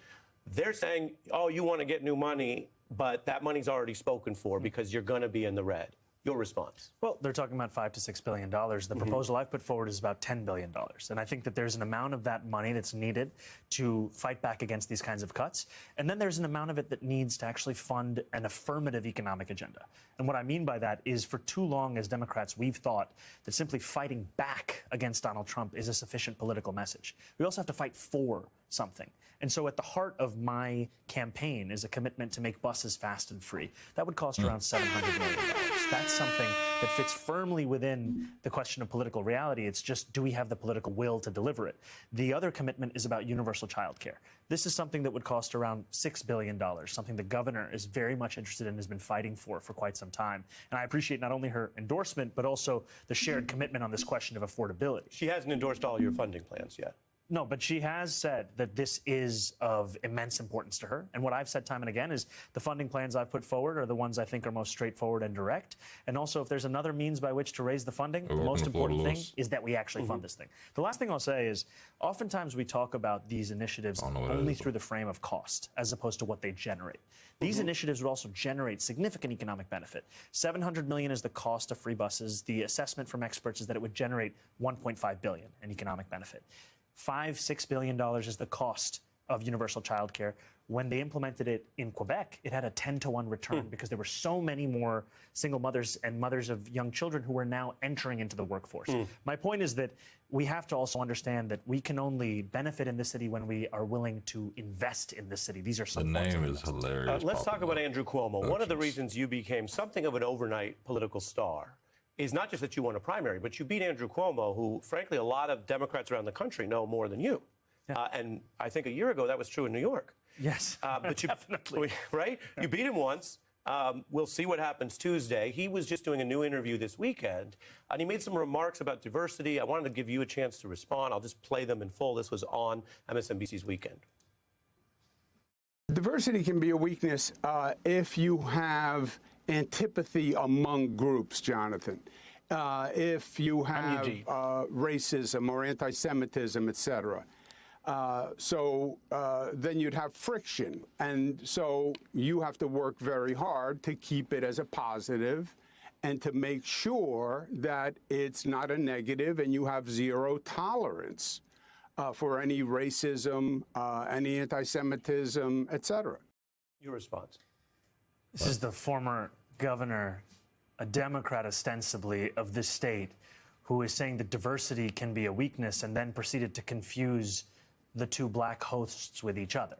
they're saying, oh, you want to get new money, but that money's already spoken for because you're going to be in the red. Your response? Well, they're talking about $5 to $6 billion. The proposal I've put forward is about $10 billion. And I think that there's an amount of that money that's needed to fight back against these kinds of cuts. And then there's an amount of it that needs to actually fund an affirmative economic agenda. And what I mean by that is, for too long as Democrats, we've thought that simply fighting back against Donald Trump is a sufficient political message. We also have to fight for something. And so at the heart of my campaign is a commitment to make buses fast and free. That would cost around $700 million. That's something that fits firmly within the question of political reality. It's just, do we have the political will to deliver it? The other commitment is about universal child care. This is something that would cost around $6 billion, something the governor is very much interested in and has been fighting for quite some time. And I appreciate not only her endorsement, but also the shared commitment on this question of affordability. She hasn't endorsed all your funding plans yet. No, but she has said that this is of immense importance to her. And what I've said time and again is the funding plans I've put forward are the ones I think are most straightforward and direct. And also, if there's another means by which to raise the funding, the most important thing is that we actually fund this thing. The last thing I'll say is, oftentimes we talk about these initiatives only through the frame of cost, as opposed to what they generate. These initiatives would also generate significant economic benefit. $700 million is the cost of free buses. The assessment from experts is that it would generate $1.5 billion in economic benefit. $5–6 billion is the cost of universal child care. When they implemented it in Quebec, it had a 10-to-1 return because there were so many more single mothers and mothers of young children who were now entering into the workforce. My point is that we have to also understand that we can only benefit in this city when we are willing to invest in this city. These are some The name is hilarious. Let's talk about Andrew Cuomo. One of the reasons you became something of an overnight political star is not just that you won a primary, but you beat Andrew Cuomo, who, frankly, a lot of Democrats around the country know more than you. And I think a year ago that was true in New York. Yes, but you, definitely. Right? You beat him once. We'll see what happens Tuesday. He was just doing a new interview this weekend, and he made some remarks about diversity. I wanted to give you a chance to respond. I'll just play them in full. This was on MSNBC's Weekend. Diversity can be a weakness if you have antipathy among groups, Jonathan. If you have racism or anti-Semitism, etc. Then you'd have friction. And so you have to work very hard to keep it as a positive and to make sure that it's not a negative and you have zero tolerance for any racism, any anti-Semitism, etc. Your response? This is the former governor, a Democrat ostensibly, of this state, who is saying that diversity can be a weakness and then proceeded to confuse the two black hosts with each other.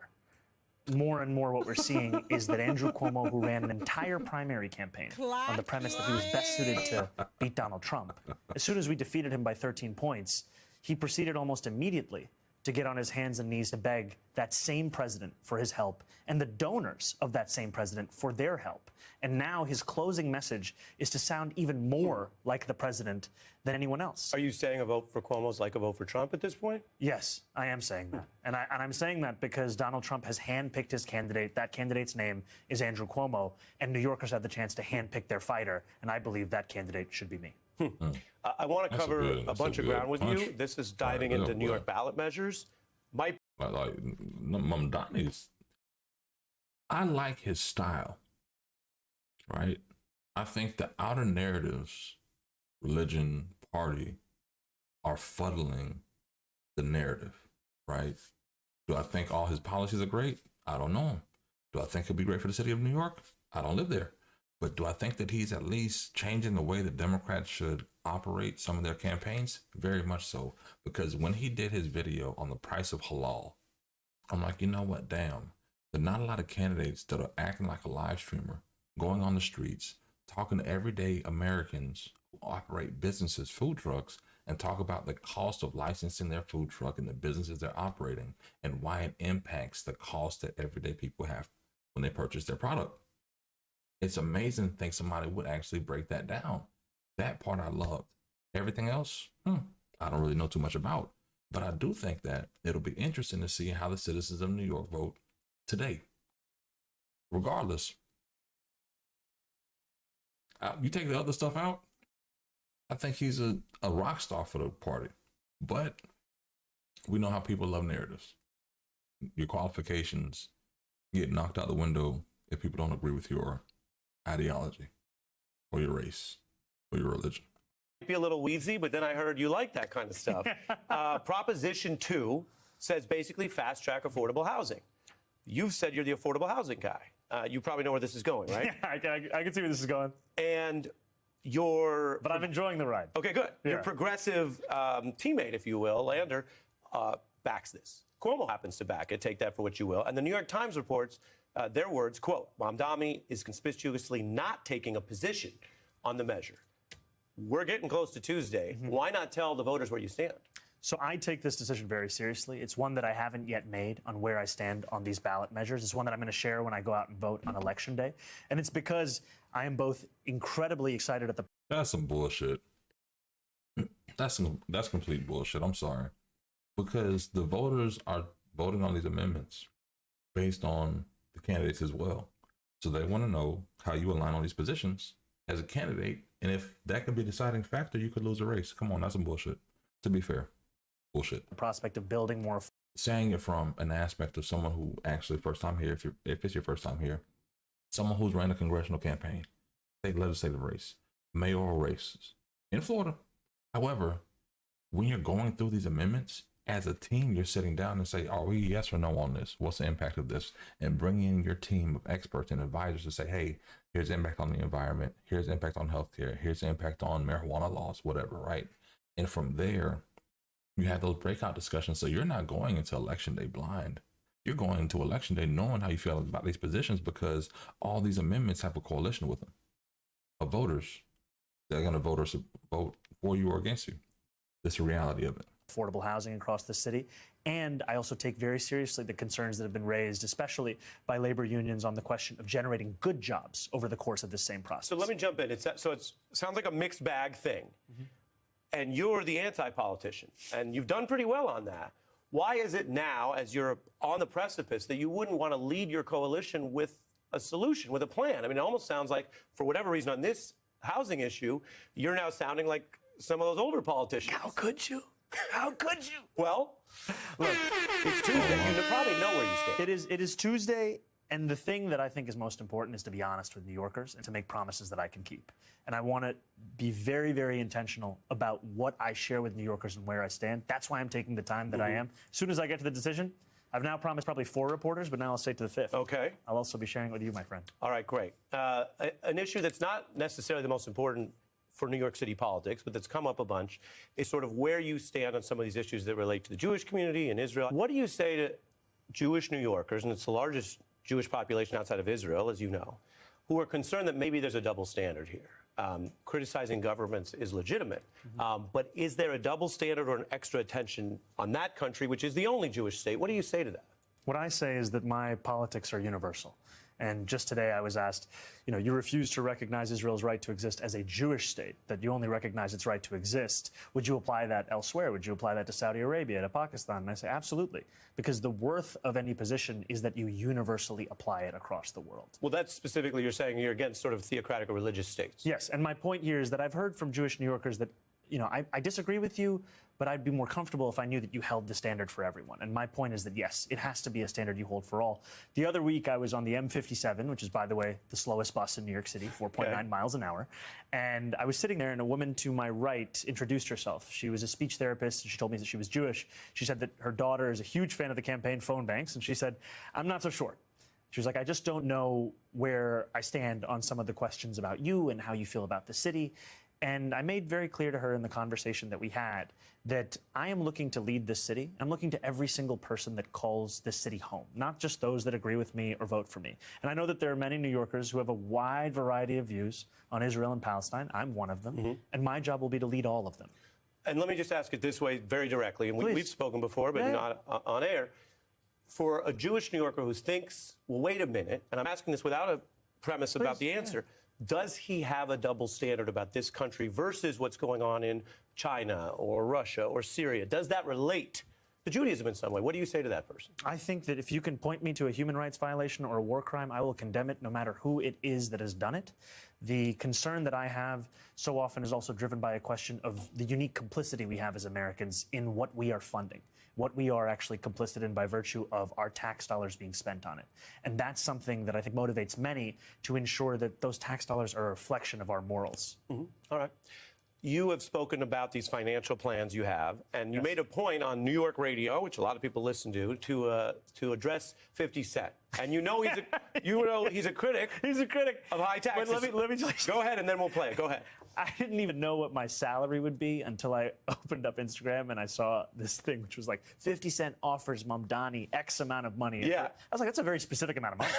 More and more what we're seeing is that Andrew Cuomo, who ran an entire primary campaign on the premise that he was best suited to beat Donald Trump, as soon as we defeated him by 13 points, he proceeded almost immediately to get on his hands and knees to beg that same president for his help and the donors of that same president for their help. And now his closing message is to sound even more like the president than anyone else. Are you saying a vote for Cuomo is like a vote for Trump at this point? Yes, I am saying that. And I'm saying that because Donald Trump has handpicked his candidate. That candidate's name is Andrew Cuomo, and New Yorkers had the chance to handpick their fighter, and I believe that candidate should be me. I want to cover a bunch of ground with you. This is diving into New York ballot measures. Like Mamdani's, I like his style, right? I think the outer narratives, religion, party, are fuddling the narrative, right? Do I think all his policies are great? I don't know. Do I think he'll be great for the city of New York? I don't live there. But do I think that he's at least changing the way that Democrats should operate some of their campaigns? Very much so. Because when he did his video on the price of halal, I'm like, you know what, damn. There are not a lot of candidates that are acting like a live streamer, going on the streets, talking to everyday Americans who operate businesses, food trucks, and talk about the cost of licensing their food truck and the businesses they're operating and why it impacts the cost that everyday people have when they purchase their product. It's amazing to think somebody would actually break that down. That part I loved. Everything else, I don't really know too much about. But I do think that it'll be interesting to see how the citizens of New York vote today. Regardless, you take the other stuff out, I think he's a rock star for the party. But we know how people love narratives. Your qualifications get knocked out the window if people don't agree with your ideology or your race or your religion. Be a little wheezy, but then I heard you like that kind of stuff. Proposition 2 says basically fast track affordable housing. You've said you're the affordable housing guy. You probably know where this is going, right? Yeah, I can see where this is going. And but I'm enjoying the ride. Okay, good. Yeah. Your progressive teammate, if you will, Lander, backs this. Cuomo happens to back it. Take that for what you will. And the New York Times reports their words, quote, Mamdani is conspicuously not taking a position on the measure. We're getting close to Tuesday. Why not tell the voters where you stand? So I take this decision very seriously. It's one that I haven't yet made on where I stand on these ballot measures. It's one that I'm going to share when I go out and vote on Election Day. And it's because I am both incredibly excited at the... That's some bullshit. That's complete bullshit. I'm sorry. Because the voters are voting on these amendments based on the candidates as well. So they want to know how you align on these positions as a candidate. And if that could be a deciding factor, you could lose a race. Come on, that's some bullshit. To be fair, bullshit. The prospect of building more. Saying it from an aspect of someone who actually first time here, if it's your first time here, someone who's ran a congressional campaign, state legislative race, mayoral races in Florida. However, when you're going through these amendments as a team, you're sitting down and say, are we yes or no on this? What's the impact of this? And bring in your team of experts and advisors to say, hey, here's the impact on the environment. Here's the impact on healthcare. Here's the impact on marijuana laws, whatever, right? And from there, you have those breakout discussions. So you're not going into Election Day blind. You're going into Election Day knowing how you feel about these positions because all these amendments have a coalition with them of voters. They're going to vote for you or against you. That's the reality of it. affordable housing across the city. And I also take very seriously the concerns that have been raised, especially by labor unions, on the question of generating good jobs over the course of this same process. So let me jump in. It sounds like a mixed bag thing. And you're the anti-politician, and you've done pretty well on that. Why is it now, as you're on the precipice, that you wouldn't want to lead your coalition with a solution, with a plan? I mean, it almost sounds like, for whatever reason, on this housing issue, you're now sounding like some of those older politicians. How could you? How could you? Well, look, it's Tuesday. You probably know where you stand. It is Tuesday, and the thing that I think is most important is to be honest with New Yorkers and to make promises that I can keep. And I want to be very, very intentional about what I share with New Yorkers and where I stand. That's why I'm taking the time that I am. As soon as I get to the decision, I've now promised probably 4 reporters, but now I'll say to the 5th. Okay. I'll also be sharing it with you, my friend. All right, great. An issue that's not necessarily the most important for New York City politics, but that's come up a bunch, is sort of where you stand on some of these issues that relate to the Jewish community in Israel. What do you say to Jewish New Yorkers, and it's the largest Jewish population outside of Israel, as you know, who are concerned that maybe there's a double standard here? Criticizing governments is legitimate, but is there a double standard or an extra attention on that country, which is the only Jewish state? What do you say to that? What I say is that my politics are universal. And just today I was asked, you refuse to recognize Israel's right to exist as a Jewish state, that you only recognize its right to exist. Would you apply that elsewhere? Would you apply that to Saudi Arabia, to Pakistan? And I say, absolutely, because the worth of any position is that you universally apply it across the world. Well, that's specifically, you're saying you're against sort of theocratic or religious states. Yes, and my point here is that I've heard from Jewish New Yorkers that, I disagree with you, but I'd be more comfortable if I knew that you held the standard for everyone. And my point is that, yes, it has to be a standard you hold for all. The other week, I was on the M57, which is, by the way, the slowest bus in New York City, 4.9 miles an hour. And I was sitting there, and a woman to my right introduced herself. She was a speech therapist, and she told me that she was Jewish. She said that her daughter is a huge fan of the campaign phone banks, and she said, I'm not so sure. She was like, I just don't know where I stand on some of the questions about you and how you feel about the city. And I made very clear to her in the conversation that we had that I am looking to lead this city. I'm looking to every single person that calls this city home, not just those that agree with me or vote for me. And I know that there are many New Yorkers who have a wide variety of views on Israel and Palestine. I'm one of them. And my job will be to lead all of them. And let me just ask it this way very directly. And we've spoken before, but not on air. For a Jewish New Yorker who thinks, well, wait a minute, and I'm asking this without a premise about the answer. Does he have a double standard about this country versus what's going on in China or Russia or Syria? Does that relate to Judaism in some way? What do you say to that person? I think that if you can point me to a human rights violation or a war crime, I will condemn it no matter who it is that has done it. The concern that I have so often is also driven by a question of the unique complicity we have as Americans in what we are funding, what we are actually complicit in by virtue of our tax dollars being spent on it. And that's something that I think motivates many to ensure that those tax dollars are a reflection of our morals. All right. You have spoken about these financial plans you have, and you made a point on New York radio, which a lot of people listen to address 50 Cent. And he's a critic. He's a critic of high taxes. But let me tell you. Go ahead, and then we'll play it. Go ahead. I didn't even know what my salary would be until I opened up Instagram and I saw this thing, which was like 50 Cent offers Mamdani X amount of money. Yeah. I was like, that's a very specific amount of money.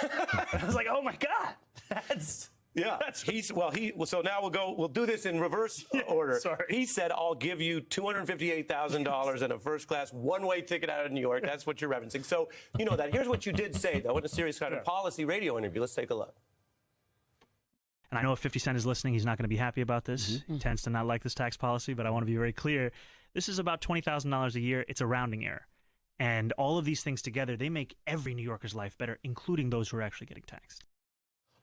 I was like, oh my God, that's. Yeah, so now we'll do this in reverse order. Sorry. He said, I'll give you $258,000 and a first-class one-way ticket out of New York. That's what you're referencing. So you know that. Here's what you did say, though, in a serious kind of policy radio interview. Let's take a look. And I know if 50 Cent is listening, he's not going to be happy about this. He tends to not like this tax policy, but I want to be very clear. This is about $20,000 a year. It's a rounding error. And all of these things together, they make every New Yorker's life better, including those who are actually getting taxed.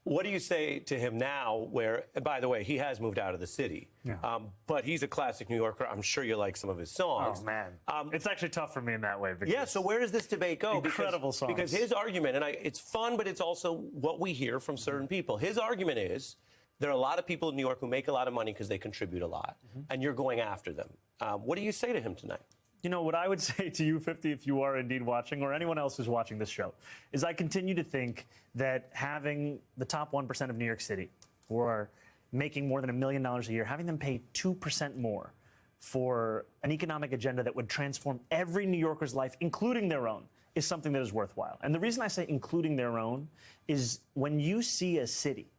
What do you say to him now where, by the way, he has moved out of the city, but he's a classic New Yorker. I'm sure you like some of his songs. Oh, man. It's actually tough for me in that way. Yeah, so where does this debate go? Incredible songs. Because his argument, and it's fun, but it's also what we hear from certain people. His argument is there are a lot of people in New York who make a lot of money because they contribute a lot, and you're going after them. What do you say to him tonight? You know, what I would say to you, 50, if you are indeed watching, or anyone else who's watching this show, is I continue to think that having the top 1% of New York City, who are making more than $1 million a year, having them pay 2% more for an economic agenda that would transform every New Yorker's life, including their own, is something that is worthwhile. And the reason I say including their own is when you see a city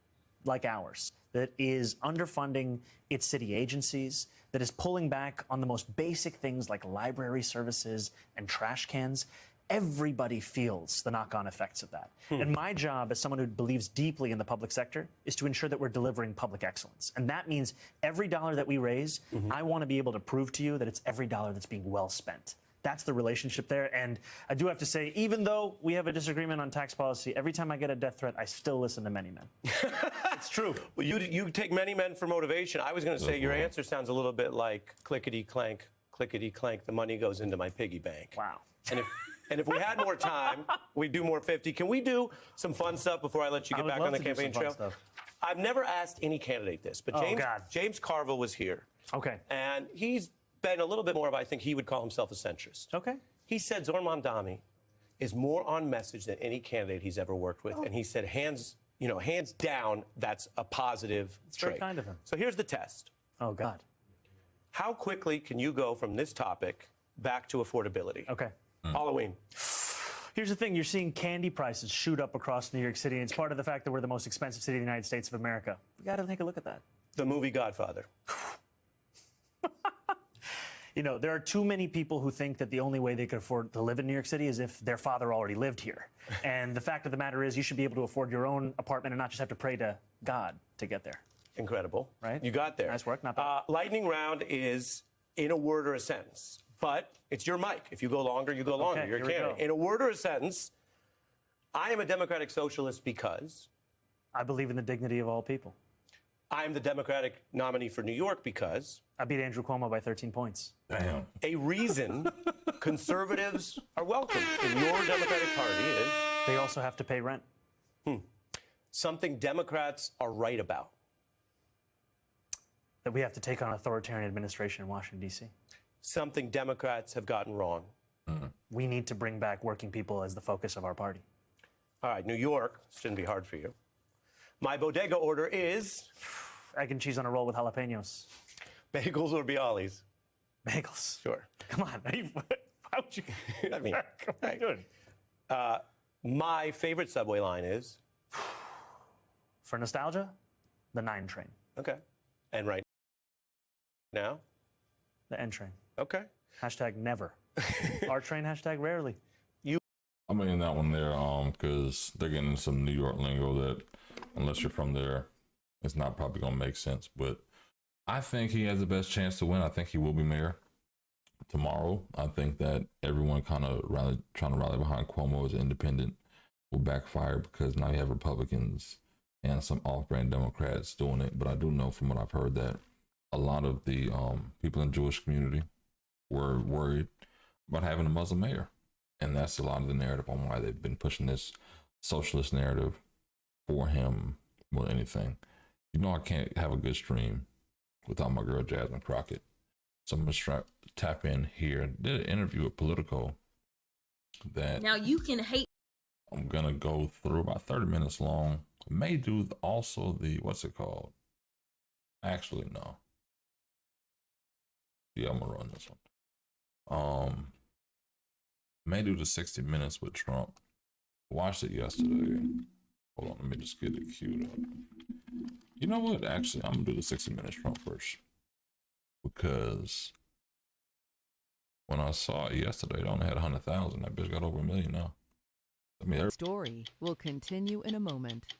like ours that is underfunding its city agencies, that is pulling back on the most basic things like library services and trash cans, everybody feels the knock-on effects of that. And my job as someone who believes deeply in the public sector is to ensure that we're delivering public excellence. And that means every dollar that we raise, I want to be able to prove to you that it's every dollar that's being well spent. That's the relationship there. And I do have to say, even though we have a disagreement on tax policy, every time I get a death threat, I still listen to Many Men. It's true. Well, you take Many Men for motivation. I was going to say your answer sounds a little bit like clickety clank, the money goes into my piggy bank. Wow. And if we had more time, we'd do more 50. Can we do some fun stuff before I let you get back on the campaign trail? I've never asked any candidate this, but James Carville was here. Okay. And he's been a little bit more of, I think he would call himself a centrist. Okay. He said Zohran Mamdani is more on message than any candidate he's ever worked with. And he said, hands down, that's a positive trait. Very kind of him. So here's the test. Oh, God. How quickly can you go from this topic back to affordability? Okay. Halloween. Here's the thing. You're seeing candy prices shoot up across New York City. And it's part of the fact that we're the most expensive city in the United States of America. We got to take a look at that. The movie Godfather. You know, there are too many people who think that the only way they could afford to live in New York City is if their father already lived here. And the fact of the matter is you should be able to afford your own apartment and not just have to pray to God to get there. Incredible. Right? You got there. Nice work. Not bad. Lightning round is in a word or a sentence. But it's your mic. If you go longer, you go longer. Okay, You're a candidate. In a word or a sentence, I am a Democratic Socialist because... I believe in the dignity of all people. I am the Democratic nominee for New York because... I beat Andrew Cuomo by 13 points. Damn. A reason conservatives are welcome in your Democratic Party is... They also have to pay rent. Something Democrats are right about. That we have to take on authoritarian administration in Washington, D.C. Something Democrats have gotten wrong. We need to bring back working people as the focus of our party. All right, New York, shouldn't be hard for you. My bodega order is... Egg and cheese on a roll with jalapenos. Bagels or Bialys? Bagels. Sure. Come on. Why would you... I mean, come on, dude. My favorite subway line is... For nostalgia, the 9 train. Okay. And right now? The N train. Okay. Hashtag never. R train, hashtag rarely. I'm in that one there because they're getting some New York lingo that, unless you're from there, it's not probably going to make sense. But I think he has the best chance to win. I think he will be mayor tomorrow. I think that everyone kind of trying to rally behind Cuomo as an independent will backfire because now you have Republicans and some off-brand Democrats doing it. But I do know from what I've heard that a lot of the people in the Jewish community were worried about having a Muslim mayor. And that's a lot of the narrative on why they've been pushing this socialist narrative for him more than anything. You know, I can't have a good stream without my girl Jasmine Crockett. So I'm going to tap in here. Did an interview with Politico that... Now you can hate... I'm going to go through about 30 minutes long. May do also the... What's it called? Actually, no. Yeah, I'm going to run this one. May do the 60 Minutes with Trump. Watched it yesterday. Hold on, let me just get it queued up. You know what? Actually, I'm gonna do the 60 Minutes Trump first. Because when I saw it yesterday, it only had 100,000. That bitch got over 1 million now. I mean, Story will continue in a moment.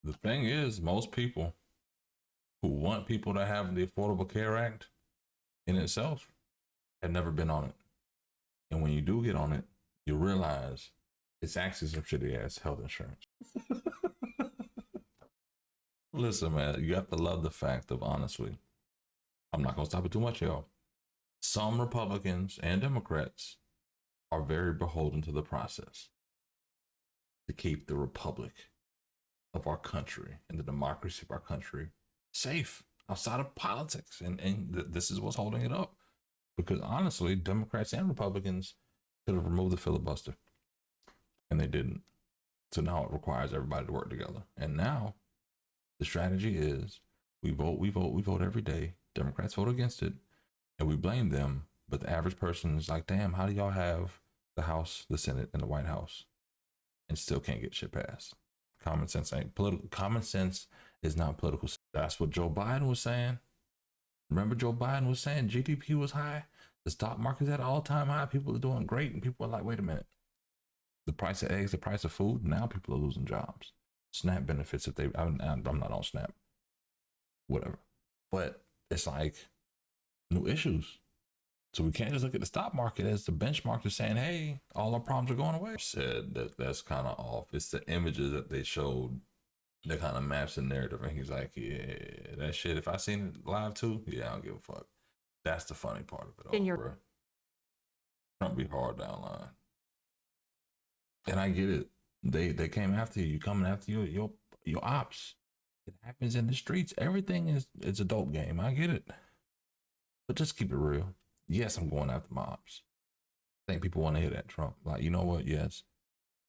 The thing is, most people who want people to have the Affordable Care Act in itself had never been on it. And when you do get on it, you realize it's actually some shitty ass health insurance. Listen, man, you have to love the fact of, honestly, I'm not going to stop it too much, y'all. Some Republicans and Democrats are very beholden to the process to keep the republic of our country and the democracy of our country safe outside of politics. And this is what's holding it up. Because honestly, Democrats and Republicans could have removed the filibuster, and they didn't. So now it requires everybody to work together. And now the strategy is we vote every day. Democrats vote against it, and we blame them. But the average person is like, damn, how do y'all have the House, the Senate, and the White House and still can't get shit passed? Common sense ain't political. Common sense is not political. That's what Joe Biden was saying. Remember Joe Biden was saying GDP was high. The stock market's at all-time high. People are doing great. And people are like, wait a minute. The price of eggs, the price of food. Now people are losing jobs. SNAP benefits, if I'm not on SNAP. Whatever. But it's like new issues. So we can't just look at the stock market as the benchmark to saying, hey, all our problems are going away. Said that's kind of off. It's the images that they showed that kind of maps the narrative. And he's like, yeah, that shit, if I seen it live too, yeah, I don't give a fuck. That's the funny part of it all, bro. Trump be hard down line. And I get it. They came after you. You coming after your ops. It happens in the streets. Everything it's a dope game. I get it. But just keep it real. Yes, I'm going after my ops. I think people want to hear that, Trump. Like, you know what? Yes.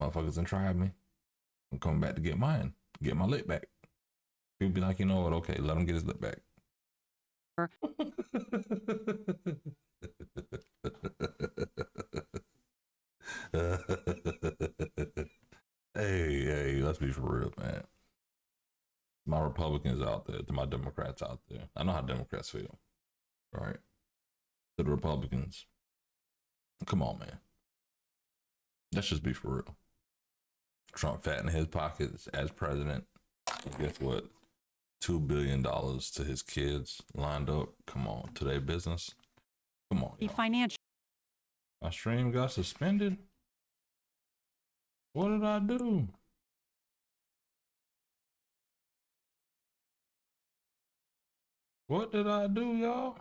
Motherfuckers done tried me. I'm coming back to get mine. Get my lick back. People be like, you know what? Okay, let him get his lick back. Hey, let's be for real, man. My Republicans out there, to my Democrats out there. I know how Democrats feel, right? To the Republicans, come on, man. Let's just be for real. Trump fattening his pockets as president. Guess what? $2 billion to his kids lined up. Come on, to their business. Come on, y'all. Financial. My stream got suspended. What did I do? What did I do, y'all?